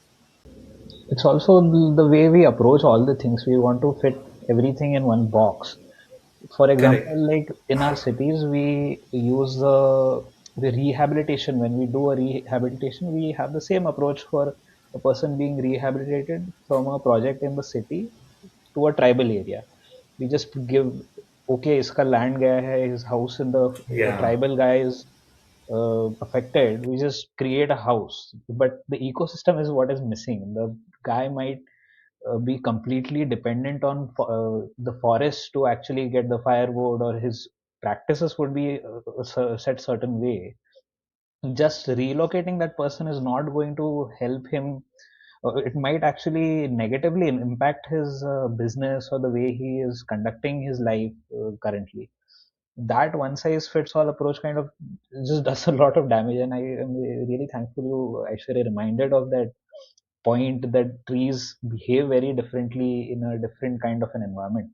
It's also the way we approach all the things. We want to fit everything in one box. For Correct. example, like in our cities, we use the rehabilitation. When we do a rehabilitation, we have the same approach for a person being rehabilitated from a project in the city to a tribal area. We just give, okay, इसका land गया है, his house in the Yeah. tribal guy is affected. We just create a house, but the ecosystem is what is missing. The guy might be completely dependent on the forest to actually get the firewood, or his practices would be set certain way. Just relocating that person is not going to help him. It might actually negatively impact his business or the way he is conducting his life currently. That one size fits all approach kind of just does a lot of damage, and I am really thankful you actually reminded of that point, that trees behave very differently in a different kind of an environment.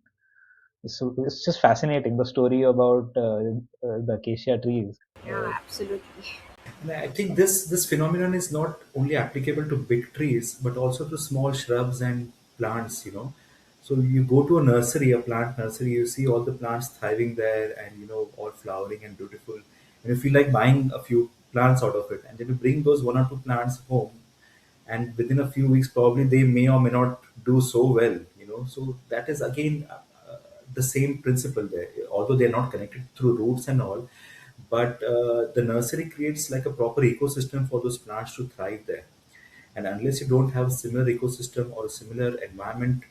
So it's just fascinating, the story about the acacia trees. Yeah, absolutely. And I think this phenomenon is not only applicable to big trees, but also to small shrubs and plants. So you go to a nursery, a plant nursery, you see all the plants thriving there, and all flowering and beautiful. And you feel like buying a few plants out of it, and then you bring those one or two plants home, and within a few weeks, probably they may or may not do so well. So that is again the same principle there, although they're not connected through roots and all. But the nursery creates like a proper ecosystem for those plants to thrive there. And unless you don't have a similar ecosystem or a similar environment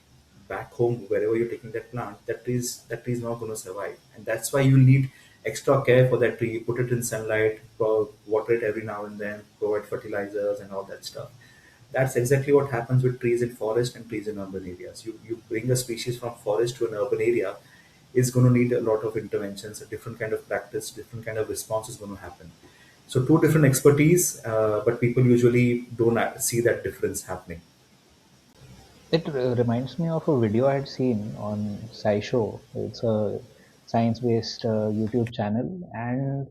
back home wherever you're taking that plant, that tree is not going to survive. And that's why you need extra care for that tree. Put it in sunlight, water it every now and then, provide fertilizers and all that stuff. That's exactly what happens with trees in forest and trees in urban areas. You bring a species from forest to an urban area, is going to need a lot of interventions, a different kind of practice, different kind of response is going to happen. So two different expertise, but people usually don't see that difference happening. It reminds me of a video I had seen on SciShow. It's a science-based YouTube channel, and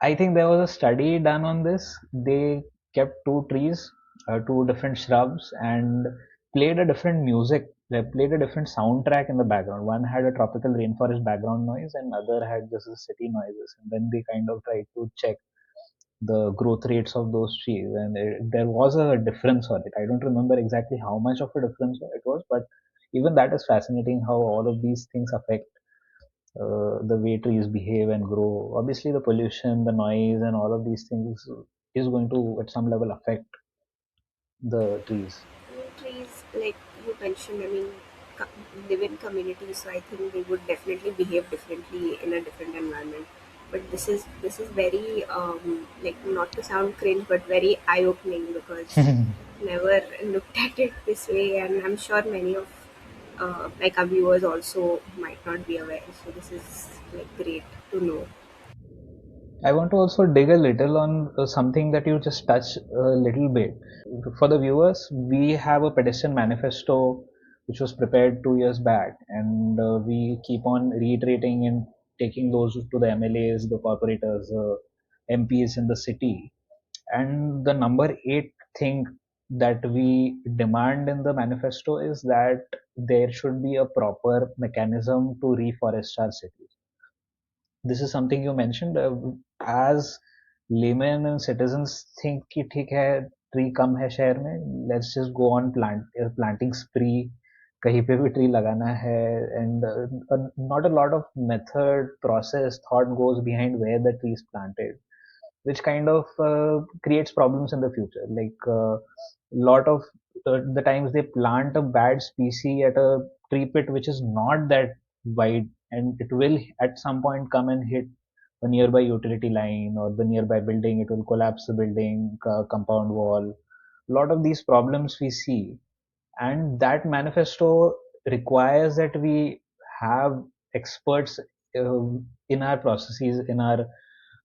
I think there was a study done on this. They kept two trees, two different shrubs, and played a different music. They played a different soundtrack in the background. One had a tropical rainforest background noise, and other had just the city noises. And then they kind of tried to check. the growth rates of those trees, and there was a difference on it. I don't remember exactly how much of a difference it was, but even that is fascinating how all of these things affect the way trees behave and grow. Obviously, the pollution, the noise, and all of these things is going to, at some level, affect the trees. Trees, like you mentioned, I mean, live in communities, so I think they would definitely behave differently in a different environment. But this is very like, not to sound cringe, but very eye opening, because never looked at it this way, and I'm sure many of like our viewers also might not be aware. So this is like great to know. I want to also dig a little on something that you just touched a little bit. For the viewers, we have a pedestrian manifesto which was prepared 2 years back, and we keep on reiterating and taking those to the MLAs, the corporators, MPs in the city. And the number 8 thing that we demand in the manifesto is that there should be a proper mechanism to reforest our cities. This is something you mentioned. As laymen and citizens think कि ठीक है tree कम है शहर में, let's just go on planting spree, कहीं पे भी tree लगाना है, and not a lot of method, process, thought goes behind where the tree is planted, which kind of creates problems in the future. Like lot of the times they plant a bad species at a tree pit which is not that wide, and it will at some point come and hit a nearby utility line or the nearby building. It will collapse the building, compound wall. A lot of these problems we see, and that manifesto requires that we have experts uh, in our processes, in our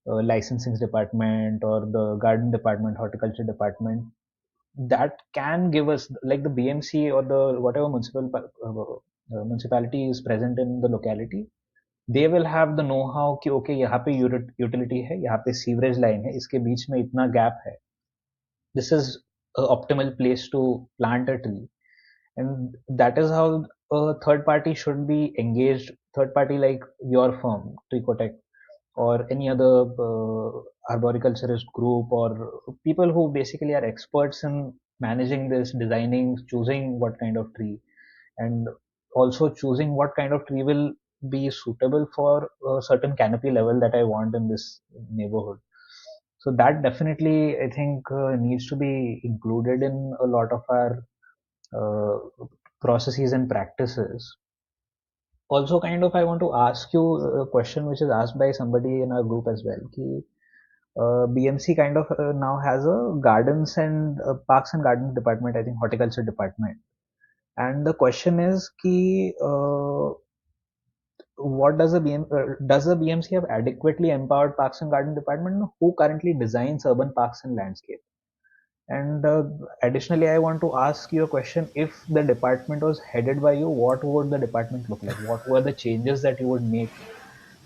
licensing department or the garden department, horticulture department, that can give us, like the BMC or the whatever municipality is present in the locality, they will have the know how कि okay यहाँ पे utility है, यहाँ पे sewerage line है, इसके बीच में इतना गैप है, this is a optimal place to plant a tree. And that is how a third party should be engaged, third party like your firm Tricotech or any other arboriculturist group, or people who basically are experts in managing this, designing, choosing what kind of tree, and also choosing what kind of tree will be suitable for a certain canopy level that I want in this neighborhood. So that definitely, I think, needs to be included in a lot of our processes and practices. Also, kind of, I want to ask you a question which is asked by somebody in our group as well. Ki, BMC kind of now has a gardens and parks and gardens department, I think horticulture department. And the question is, ki, what does does the BMC have adequately empowered parks and garden department? Who currently designs urban parks and landscape? And additionally, I want to ask you a question. If the department was headed by you, what would the department look like? What were the changes that you would make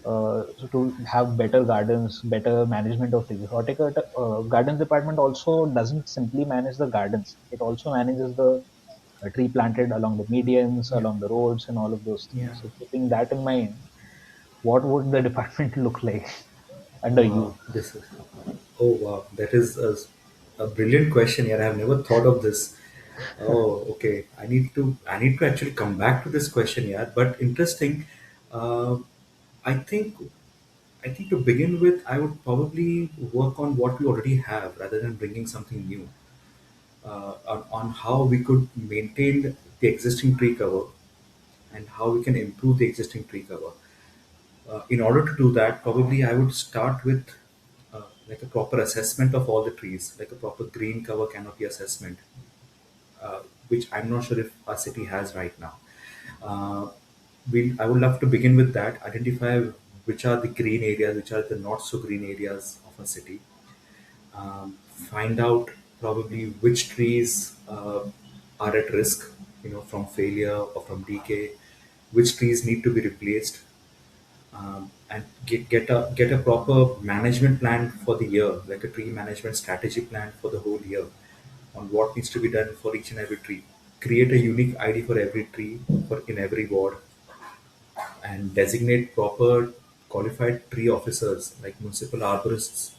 so to have better gardens, better management of trees? Horticulture gardens department also doesn't simply manage the gardens; it also manages the tree planted along the medians, Yeah, along the roads, and all of those yeah. things. So keeping that in mind, what would the department look like under Wow, you? this is oh wow, that is a brilliant question here. I have never thought of this. Oh, okay. I need to actually come back to this question here. But interesting. Uh, I think I think to begin with, I would probably work on what we already have rather than bringing something new. On how we could maintain the existing tree cover and how we can improve the existing tree cover. In order to do that, probably I would start with like a proper assessment of all the trees, like a proper green cover canopy assessment, which I'm not sure if our city has right now. Uh, I would love to begin with that, identify which are the green areas, which are the not so green areas of a city, find out probably which trees are at risk, from failure or from decay, which trees need to be replaced, and get a proper management plan for the year, like a tree management strategy plan for the whole year, on what needs to be done for each and every tree. Create a unique ID for every tree for in every ward, and designate proper qualified tree officers like municipal arborists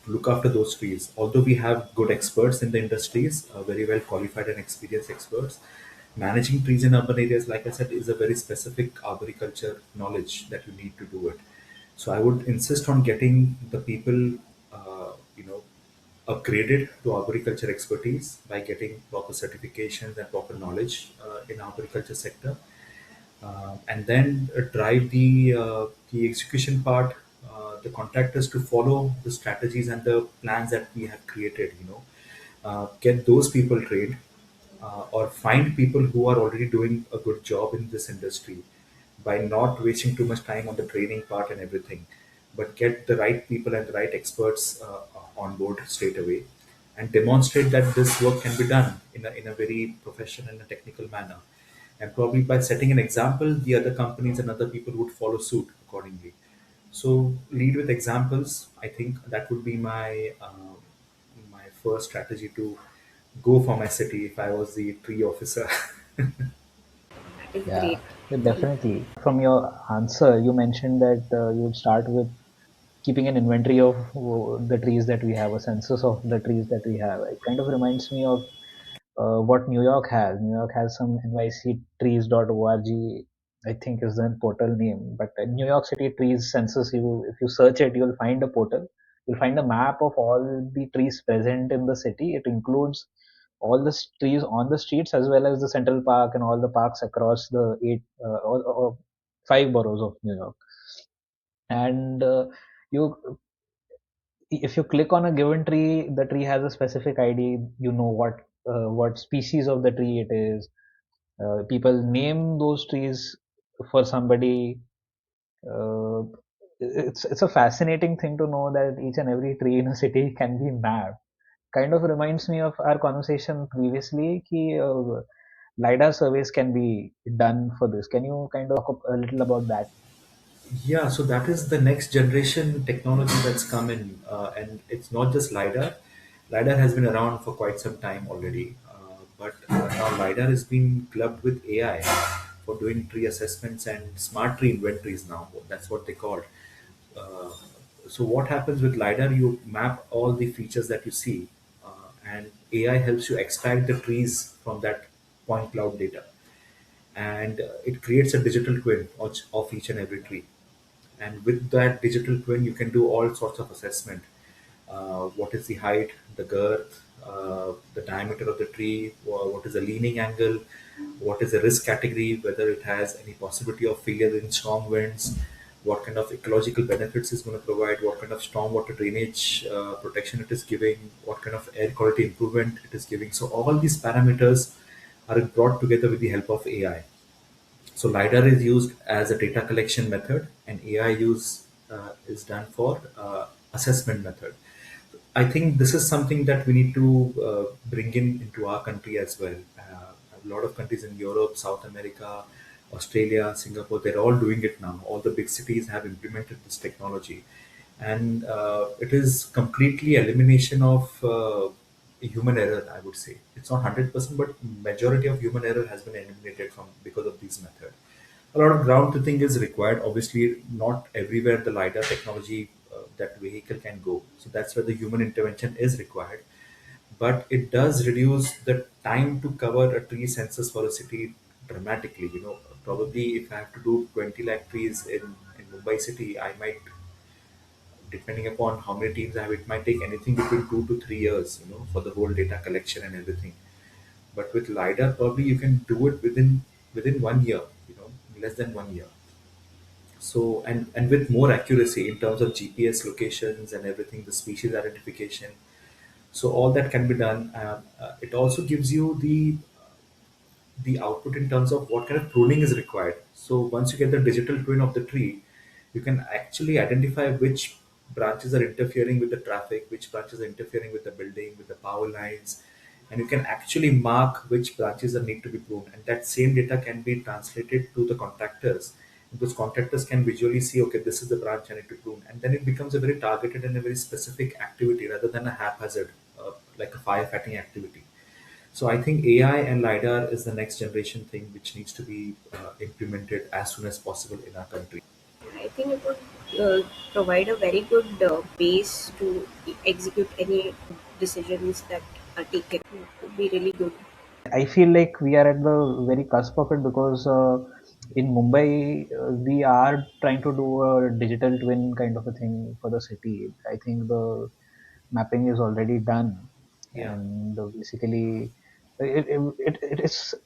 look after those trees. Although we have good experts in the industries, very well qualified and experienced experts, managing trees in urban areas, like I said, is a very specific arboriculture knowledge that you need to do it. So I would insist on getting the people, upgraded to arboriculture expertise by getting proper certifications and proper knowledge in arboriculture sector, and then drive the execution part, the contractors to follow the strategies and the plans that we have created. Get those people trained, or find people who are already doing a good job in this industry by not wasting too much time on the training part and everything, but get the right people and the right experts on board straight away, and demonstrate that this work can be done in a very professional and a technical manner. And probably by setting an example, the other companies and other people would follow suit accordingly. So lead with examples. I think that would be my first strategy to go for my city if I was the tree officer. That is Yeah, great. yeah, definitely. From your answer, you mentioned that you would start with keeping an inventory of the trees that we have, a census of the trees that we have. It kind of reminds me of what New York has. New York has some nyctrees.org, I think is the portal name. But New York City Trees Census, if you search it, you'll find a portal. You'll find a map of all the trees present in the city. It includes all the trees on the streets as well as the Central Park and all the parks across the five boroughs of New York. And you if you click on a given tree, the tree has a specific ID. You know what species of the tree it is. People name those trees for somebody. Uh, it's a fascinating thing to know that each and every tree in a city can be mapped. Kind of reminds me of our conversation previously. Ki, LiDAR surveys can be done for this. Can you kind of talk a little about that? Yeah, so that is the next generation technology that's come in, and it's not just LiDAR. LiDAR has been around for quite some time already, but now LiDAR is being clubbed with AI for doing tree assessments and smart tree inventories now. That's what they call. Uh, so what happens with LiDAR? You map all the features that you see, and AI helps you extract the trees from that point cloud data, and it creates a digital twin of each and every tree. And with that digital twin, you can do all sorts of assessment. What is the height, the girth, the diameter of the tree, what is the leaning angle, what is the risk category, whether it has any possibility of failure in strong winds, what kind of ecological benefits is going to provide, what kind of stormwater drainage protection it is giving, what kind of air quality improvement it is giving. So all these parameters are brought together with the help of AI. So LiDAR is used as a data collection method, and AI use is done for assessment method. I think this is something that we need to bring in into our country as well. A lot of countries in Europe, South America, Australia, Singapore, they're all doing it now. All the big cities have implemented this technology, and it is completely elimination of human error. I would say it's not 100%, but majority of human error has been eliminated from because of this method. A lot of ground truthing is required. Obviously, not everywhere the LiDAR technology that vehicle can go. So that's where the human intervention is required. But it does reduce the time to cover a tree census for a city dramatically. Probably if I have to do 20 lakh trees in Mumbai city, I might, depending upon how many teams I have, it might take anything between 2 to 3 years, for the whole data collection and everything. But with LiDAR, probably you can do it within 1 year, less than 1 year. So and with more accuracy in terms of GPS locations and everything, the species identification. So all that can be done. It also gives you the output in terms of what kind of pruning is required. So once you get the digital twin of the tree, you can actually identify which branches are interfering with the traffic, which branches are interfering with the building, with the power lines, and you can actually mark which branches are need to be pruned. And that same data can be translated to the contractors. And those contractors can visually see, okay, this is the branch I need to prune, and then it becomes a very targeted and a very specific activity rather than a haphazard, like a firefighting activity. So I think AI and LiDAR is the next generation thing which needs to be implemented as soon as possible in our country. I think it would uh, provide a very good base to execute any decisions that are taken. It would be really good. I feel like we are at the very cusp of it because in Mumbai we are trying to do a digital twin kind of a thing for the city. I think the mapping is already done, Yeah, and basically it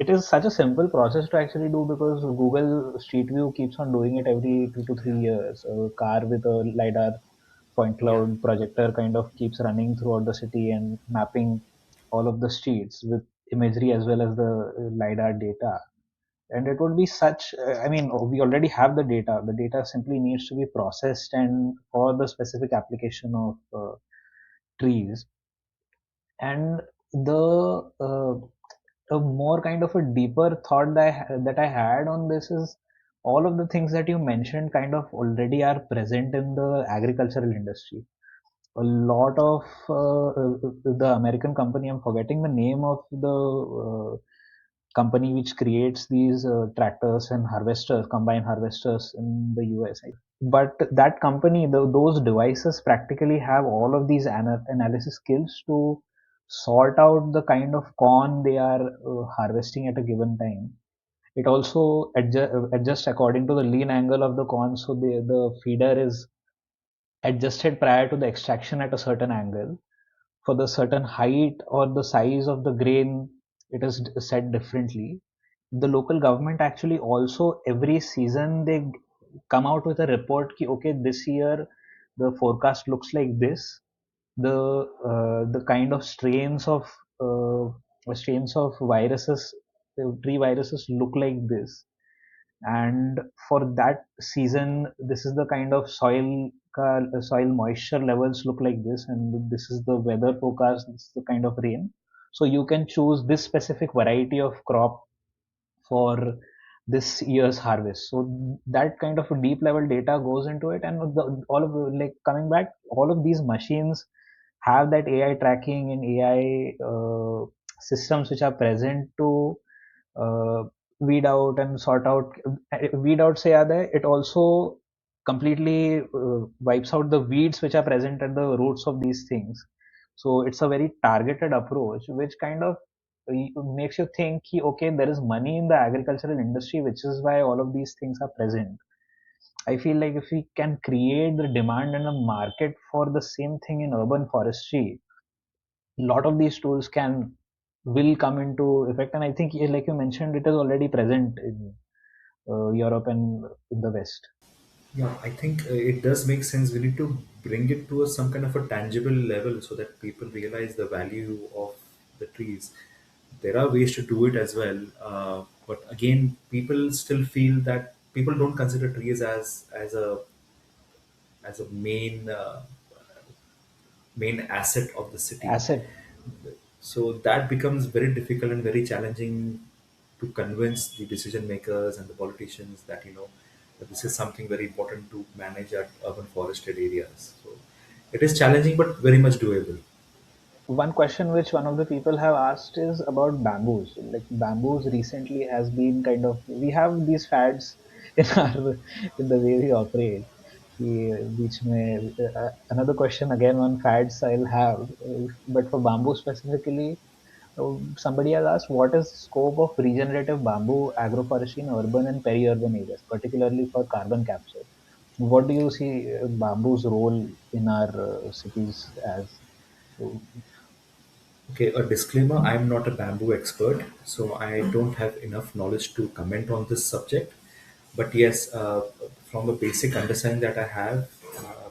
is such a simple process to actually do because Google Street View keeps on doing it every 2 to 3 years. A car with a LiDAR point yeah. cloud projector kind of keeps running throughout the city and mapping all of the streets with imagery as well as the LiDAR data. And it would be such, I mean, we already have the data. The data simply needs to be processed and for the specific application of trees. And the more kind of a deeper thought that I had on this is all of the things that you mentioned kind of already are present in the agricultural industry. A lot of the American company, I'm forgetting the name of the company which creates these tractors and harvesters, combine harvesters in the US. But that company, those devices practically have all of these analysis skills to sort out the kind of corn they are harvesting at a given time. It also adjusts according to the lean angle of the corn, so the feeder is adjusted prior to the extraction at a certain angle. For the certain height or the size of the grain, it is set differently. The local government actually also every season they come out with a report ki, okay, this year the forecast looks like this. The kind of strains of viruses, tree viruses look like this, and for that season this is the kind of soil moisture levels look like this, and this is the weather forecast, this is the kind of rain. So you can choose this specific variety of crop for this year's harvest. So that kind of a deep level data goes into it, and all of like coming back, all of these machines have that AI tracking and AI systems which are present to uh, weed out and sort out. Weed out say are there, it also completely wipes out the weeds which are present at the roots of these things. So it's a very targeted approach which kind of makes you think ki, okay, there is money in the agricultural industry, which is why all of these things are present. I feel like if we can create the demand and a market for the same thing in urban forestry, a lot of these tools can will come into effect. And I think, like you mentioned, it is already present in Europe and in the West. Yeah, I think it does make sense. We need to bring it to some kind of a tangible level so that people realize the value of the trees. There are ways to do it as well, but again, people still feel that people don't consider trees as a main asset of the city. Asset. So that becomes very difficult and very challenging to convince the decision makers and the politicians that that this is something very important to manage at urban forested areas. So it is challenging but very much doable. One question which one of the people have asked is about bamboos. Like bamboos recently has been kind of, we have these fads in our in the way we operate. Another question again on fads I'll have, but for bamboo specifically, somebody has asked what is the scope of regenerative bamboo agroforestry in urban and peri-urban areas, particularly for carbon capture. What do you see bamboo's role in our cities as? Okay, a disclaimer, I'm not a bamboo expert, so I don't have enough knowledge to comment on this subject. But yes, from the basic understanding that I have,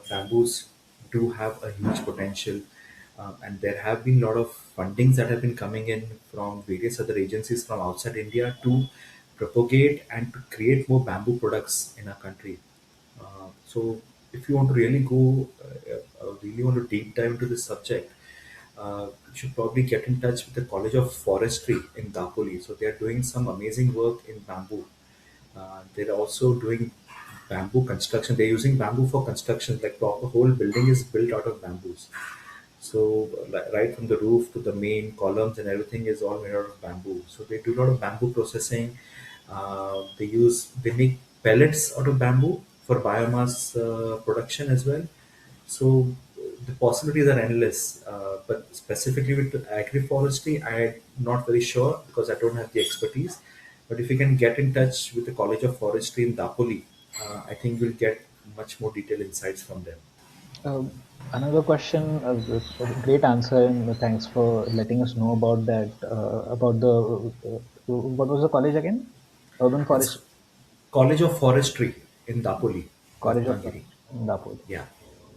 bamboos do have a huge potential. And there have been a lot of fundings that have been coming in from various other agencies from outside India to propagate and to create more bamboo products in our country. So if you want to really really want to deep dive into this subject, you should probably get in touch with the College of Forestry in Dapoli. So they are doing some amazing work in bamboo. They're also doing bamboo construction. They're using bamboo for construction, like proper whole building is built out of bamboos. So right from the roof to the main columns and everything is all made out of bamboo. So they do a lot of bamboo processing. They make pellets out of bamboo for biomass production as well. So the possibilities are endless. But specifically with agroforestry, I'm not very sure because I don't have the expertise. But if you can get in touch with the College of Forestry in Dapoli, I think we'll get much more detailed insights from them. Uh, Another question, great answer, and thanks for letting us know about that. About the what was the college again? Urban It's Forest College of Forestry in Dapoli, College of Ratnagiri. Forest in Dapur. Yeah.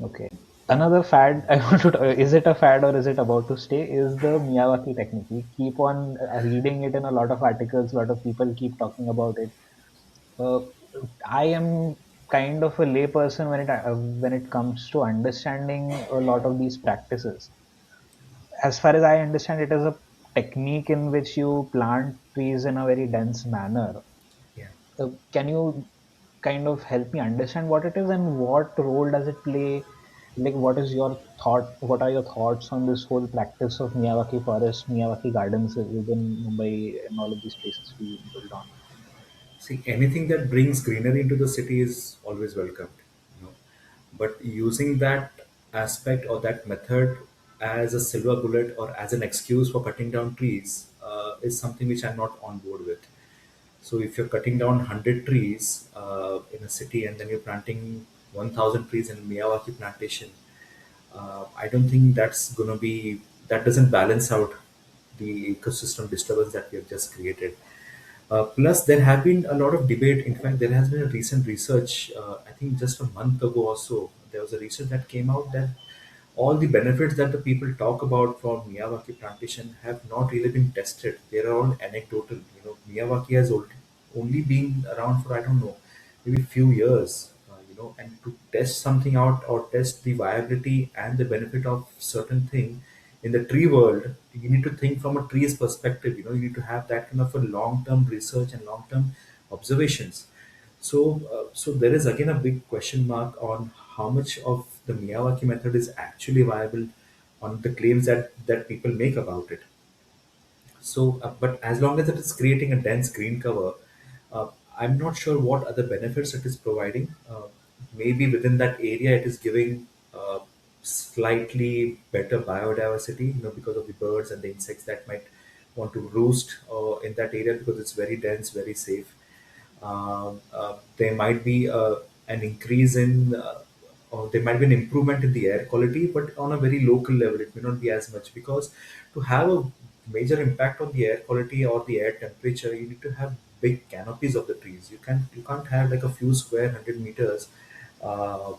Okay. Another fad I want to is it a fad or is it about to stay? Is the Miyawaki technique. We keep on reading it in a lot of articles. A lot of people keep talking about it. Uh, I am kind of a layperson when it comes to understanding a lot of these practices. As far as I understand, it is a technique in which you plant trees in a very dense manner. Yeah. Can you kind of help me understand what it is and what role does it play? Like, what is your thought? What are your thoughts on this whole practice of Miyawaki forest, Miyawaki gardens within Mumbai and all of these places we build on? See, anything that brings greenery into the city is always welcomed, you know. But using that aspect or that method as a silver bullet or as an excuse for cutting down trees is something which I'm not on board with. So if you're cutting down 100 trees in a city and then you're planting 1,000 trees in Miyawaki plantation, I don't think that's going to be, that doesn't balance out the ecosystem disturbance that we have just created. Plus, there have been a lot of debate. In fact, there has been a recent research, I think just a month ago or so, there was a research that came out that all the benefits that the people talk about from Miyawaki plantation have not really been tested. They are all anecdotal. You know, Miyawaki has only been around for, I don't know, maybe few years. And to test something out or test the viability and the benefit of certain thing in the tree world, you need to think from a tree's perspective. You need to have that kind of a long-term research and long-term observations. So there is again a big question mark on how much of the Miyawaki method is actually viable on the claims that people make about it. But as long as it is creating a dense green cover, uh, I'm not sure what other benefits it is providing. Maybe within that area, it is giving slightly better biodiversity, because of the birds and the insects that might want to roost in that area because it's very dense, very safe. There might be an increase in, or there might be an improvement in the air quality, but on a very local level, it may not be as much because to have a major impact on the air quality or the air temperature, you need to have big canopies of the trees. You can't have like a few square 100 meters uh,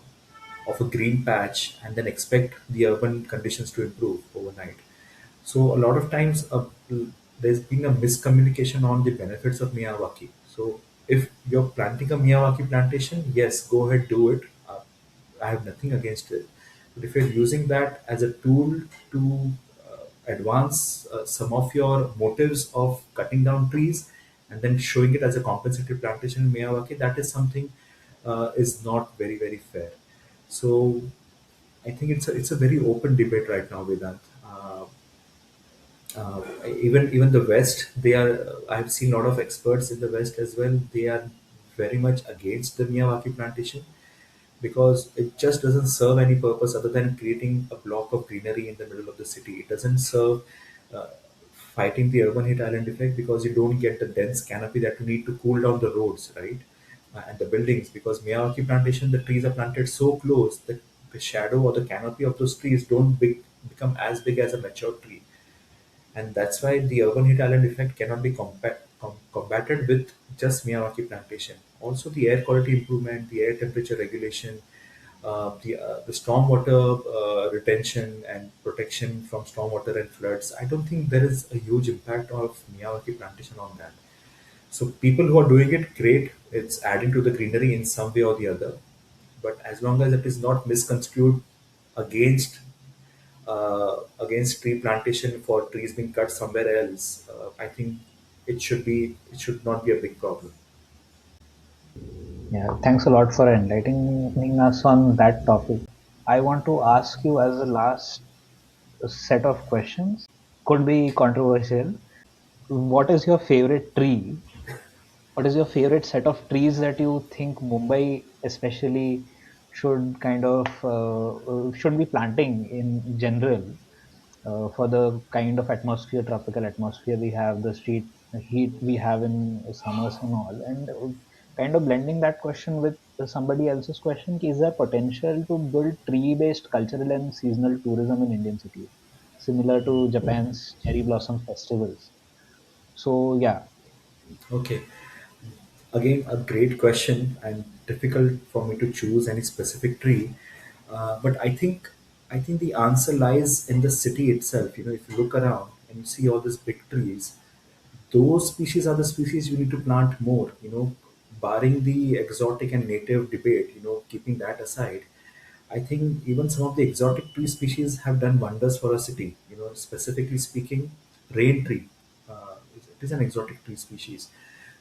of a green patch and then expect the urban conditions to improve overnight. So a lot of times there's been a miscommunication on the benefits of Miyawaki. So if you're planting a Miyawaki plantation, yes, go ahead, do it. I have nothing against it. But if you're using that as a tool to advance some of your motives of cutting down trees and then showing it as a compensated plantation in Miyawaki, that is something is not very, very fair. So I think it's a very open debate right now, Vedant. Even the West, they are. I've seen a lot of experts in the West as well. They are very much against the Miyawaki plantation because it just doesn't serve any purpose other than creating a block of greenery in the middle of the city. It doesn't serve uh, fighting the urban heat island effect because you don't get the dense canopy that you need to cool down the roads, right? And the buildings, because Miyawaki plantation, the trees are planted so close that the shadow or the canopy of those trees don't become as big as a mature tree, and that's why the urban heat island effect cannot be combated with just Miyawaki plantation. Also, the air quality improvement, the air temperature regulation, the stormwater retention and protection from stormwater and floods. I don't think there is a huge impact of Miyawaki plantation on that. So people who are doing it, great. It's adding to the greenery in some way or the other. But as long as it is not misconstrued against against tree plantation for trees being cut somewhere else, I think it should not be a big problem. Yeah, thanks a lot for enlightening us on that topic. I want to ask you as a last set of questions. Could be controversial. What is your favorite tree? what is your favorite set of trees that you think Mumbai especially should should be planting in general, for the kind of atmosphere, tropical atmosphere we have, the street heat we have in summers and all, and kind of blending that question with somebody else's question: is there potential to build tree-based cultural and seasonal tourism in Indian cities, similar to Japan's cherry blossom festivals? So yeah. Okay, again, a great question and difficult for me to choose any specific tree. But I think the answer lies in the city itself. If you look around and you see all these big trees, those species are the species you need to plant more. Barring the exotic and native debate, keeping that aside, I think even some of the exotic tree species have done wonders for a city. Specifically speaking, rain tree. It is an exotic tree species,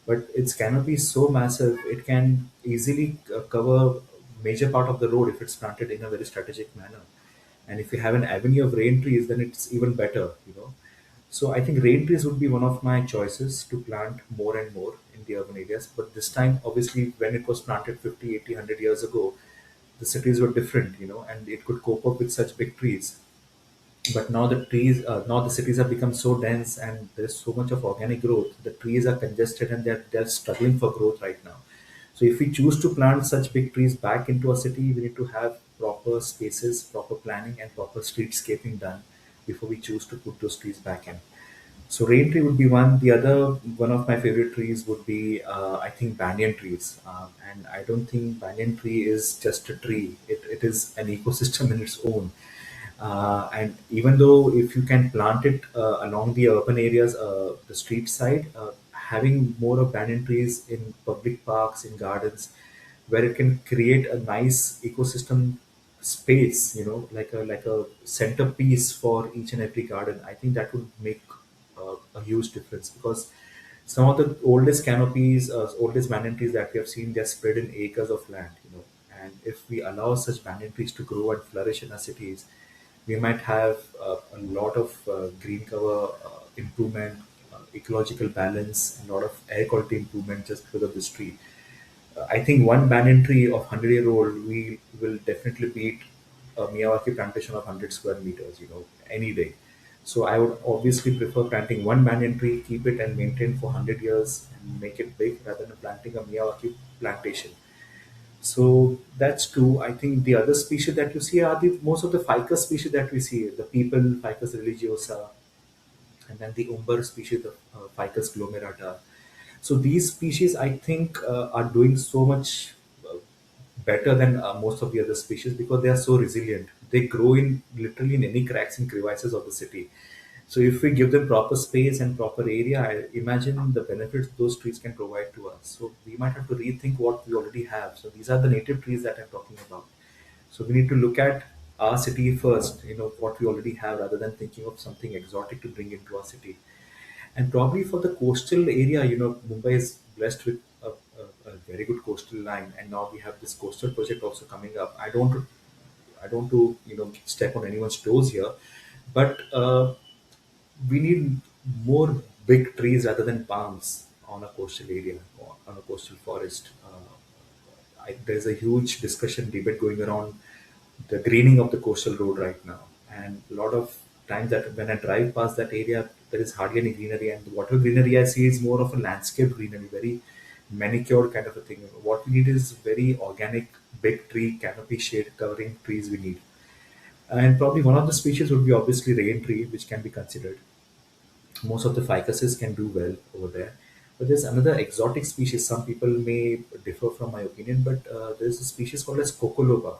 but its canopy is so massive it can easily cover major part of the road if it's planted in a very strategic manner. And if you have an avenue of rain trees, then it's even better. So I think rain trees would be one of my choices to plant more and more in the urban areas. But this time, obviously, when it was planted 50, 80, 100 years ago, the cities were different, and it could cope up with such big trees. But now the cities have become so dense and there's so much of organic growth. The trees are congested and they're struggling for growth right now. So if we choose to plant such big trees back into a city, we need to have proper spaces, proper planning, and proper streetscaping done before we choose to put those trees back in. So rain tree would be one. The other one of my favorite trees would be, I think, banyan trees. And I don't think banyan tree is just a tree. It is an ecosystem in its own. And even though if you can plant it along the urban areas, the street side, having more of banyan trees in public parks, in gardens, where it can create a nice ecosystem space, like a centerpiece for each and every garden. I think that would make a huge difference, because some of the oldest canopies, oldest banyan trees that we have seen, they're spread in acres of land. And if we allow such banyan trees to grow and flourish in our cities, we might have a lot of green cover improvement, ecological balance, and a lot of air quality improvement just because of this tree. I think one banyan tree of 100-year-old we will definitely beat a Miyawaki plantation of 100 square meters, any day. So I would obviously prefer planting one banyan tree, keep it and maintain for 100 years and make it big, rather than planting a Miyawaki plantation. So that's two. I think the other species that you see are the most of the ficus species that we see, the people, Ficus religiosa, and then the umber species, the Ficus glomerata. So these species, I think, are doing so much better than most of the other species because they are so resilient. They grow in literally in any cracks and crevices of the city. So if we give them proper space and proper area, I imagine the benefits those trees can provide to us. So we might have to rethink what we already have. So these are the native trees that I'm talking about. So we need to look at our city first, what we already have, rather than thinking of something exotic to bring into our city. And probably for the coastal area, Mumbai is blessed with a very good coastal line, and now we have this coastal project also coming up. I don't to step on anyone's toes here, but we need more big trees rather than palms on a coastal area or on a coastal forest. There's a huge discussion, debate going around the greening of the coastal road right now, and a lot of times that when I drive past that area, there is hardly any greenery, and whatever greenery I see is more of a landscape greenery, very manicured kind of a thing. What we need is very organic, big tree canopy shade covering trees we need. And probably one of the species would be obviously rain tree, which can be considered. Most of the ficuses can do well over there. But there's another exotic species. Some people may differ from my opinion, but there's a species called as Cocoloba.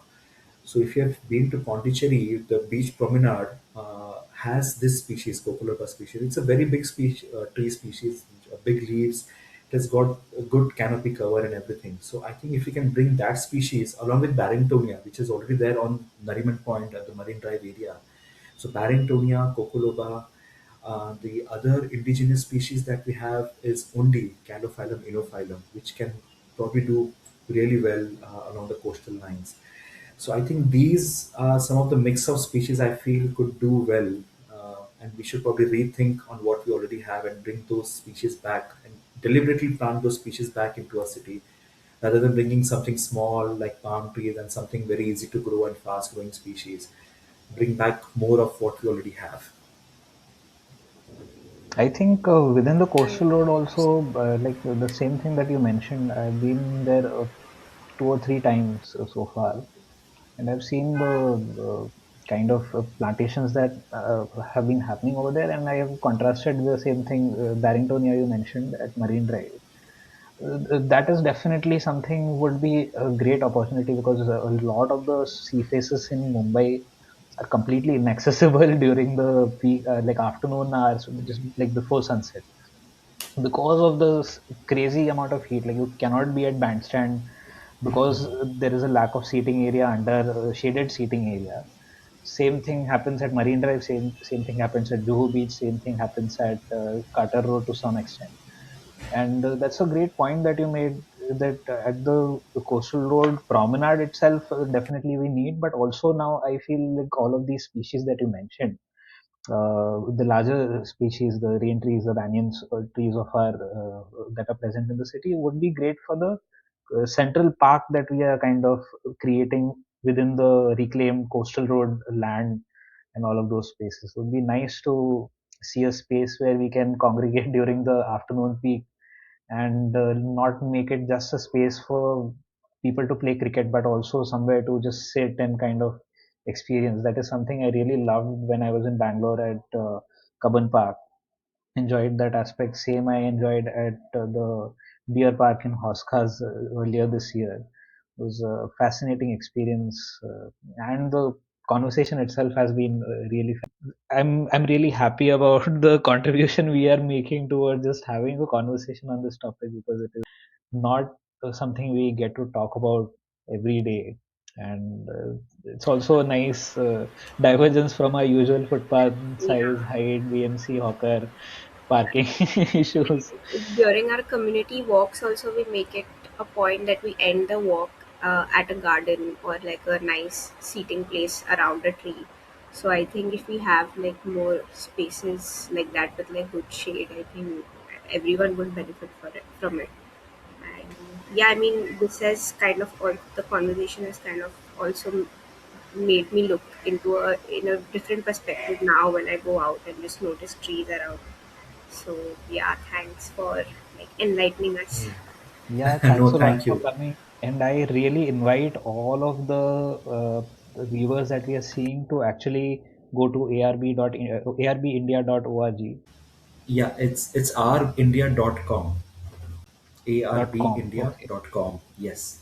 So if you have been to Pondicherry, the beach promenade has this species, Cocoloba species. It's a very big tree species, big leaves. It has got a good canopy cover and everything. So I think if we can bring that species along with Barringtonia, which is already there on Nariman Point at the Marine Drive area. So Barringtonia, Cocoloba, the other indigenous species that we have is Undi, Calophyllum inophyllum, which can probably do really well along the coastal lines. So I think these are some of the mix of species I feel could do well, and we should probably rethink on what we already have and bring those species back and deliberately plant those species back into a city, rather than bringing something small like palm trees and something very easy to grow and fast growing species. Bring back more of what we already have. I think within the I coastal road also, like the same thing that you mentioned, I've been there 2 or 3 times so far, and I've seen the kind of plantations that have been happening over there, and I have contrasted the same thing, Barrington, yeah, you mentioned at Marine Drive. That is definitely something would be a great opportunity because a lot of the sea faces in Mumbai are completely inaccessible during the peak, like afternoon hours, just like before sunset, because of the crazy amount of heat. Like you cannot be at bandstand because there is a lack of seating area under shaded seating area. Same thing happens at Marine Drive. Same thing happens at Juhu Beach. Same thing happens at Carter Road to some extent. And that's a great point that you made, that at the coastal road promenade itself, definitely we need, but also now I feel like all of these species that you mentioned, the larger species, the rain trees, the banyans trees of our that are present in the city would be great for the central park that we are kind of creating within the reclaimed coastal road land, and all of those spaces. It would be nice to see a space where we can congregate during the afternoon peak, and not make it just a space for people to play cricket, but also somewhere to just sit and kind of experience. That is something I really loved when I was in Bangalore at Cubbon Park. Enjoyed that aspect. Same I enjoyed at the Deer Park in Hoskas earlier this year. It was a fascinating experience, and the conversation itself has been really. I'm really happy about the contribution we are making towards just having a conversation on this topic, because it is not something we get to talk about every day, and it's also a nice divergence from our usual footpath size, yeah. height, BMC hawker parking issues. During our community walks also we make it a point that we end the walk at a garden or like a nice seating place around a tree. So I think if we have like more spaces like that with like good shade, I think everyone would benefit from it. And yeah, I mean, this has kind of all the conversation has kind of also made me look into a in a different perspective now when I go out and just notice trees around. So yeah, thanks for like enlightening us. Yeah, No, thanks a lot thank for you. coming. And I really invite all of the viewers that we are seeing to actually go to arbindia.org. Yeah, it's arbindia.com. Okay. arbindia.com. Yes.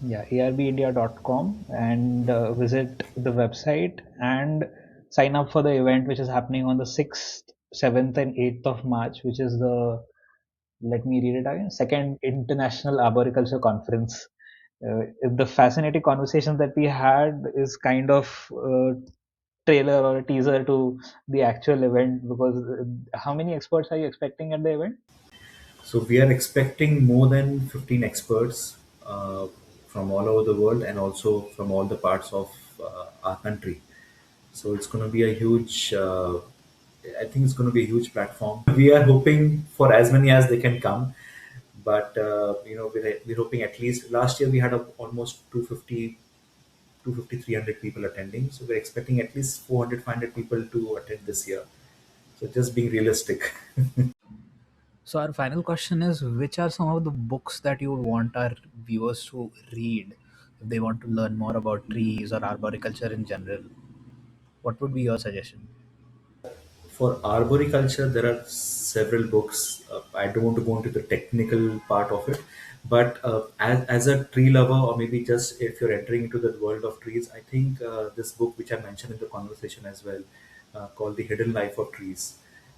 Yeah, arbindia.com, and visit the website and sign up for the event which is happening on the 6th, 7th, and 8th of March, which is the, let me read it again, second International Arboriculture Conference. The fascinating conversation that we had is kind of a trailer or a teaser to the actual event, because how many experts are you expecting at the event? So we are expecting more than 15 experts from all over the world and also from all the parts of our country. So it's going to be a huge, I think it's going to be a huge platform. We are hoping for as many as they can come, but we're hoping at least last year we had almost 250, 300 people attending. So we're expecting at least 400, 500 people to attend this year. So just being realistic. So our final question is, which are some of the books that you would want our viewers to read if they want to learn more about trees or arboriculture in general? What would be your suggestion? For arboriculture, there are several books. I don't want to go into the technical part of it, but as a tree lover, or maybe just if you're entering into the world of trees, I think this book, which I mentioned in the conversation as well, called The Hidden Life of Trees.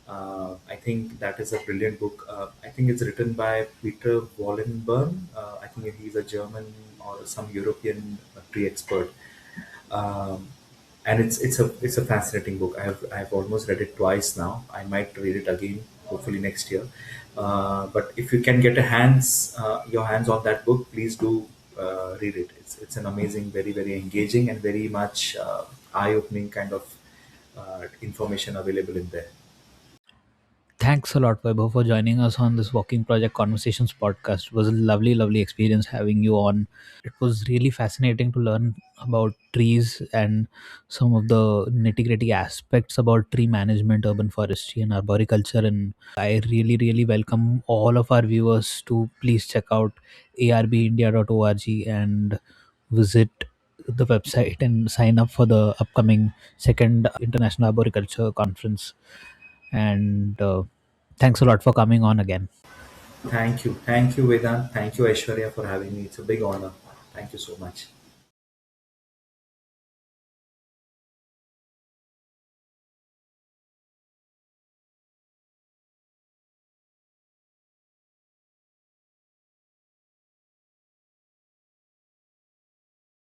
I think that is a brilliant book. I think it's written by Peter Wallenburn. I think he's a German or some European tree expert. Um, and it's a fascinating book. I've almost read it twice now. I might read it again, hopefully next year. But if you can get your hands on that book, please do read it. It's an amazing, very very engaging, and very much eye opening kind of information available in there. Thanks a lot, Vaibhav, for joining us on this Walking Project Conversations podcast. It was a lovely, lovely experience having you on. It was really fascinating to learn about trees and some of the nitty gritty aspects about tree management, urban forestry, and arboriculture. And I really, really welcome all of our viewers to please check out arbindia.org and visit the website and sign up for the upcoming second International Arboriculture Conference. And thanks a lot for coming on again. Thank you. Thank you, Vedant. Thank you, Aishwarya, for having me. It's a big honor. Thank you so much.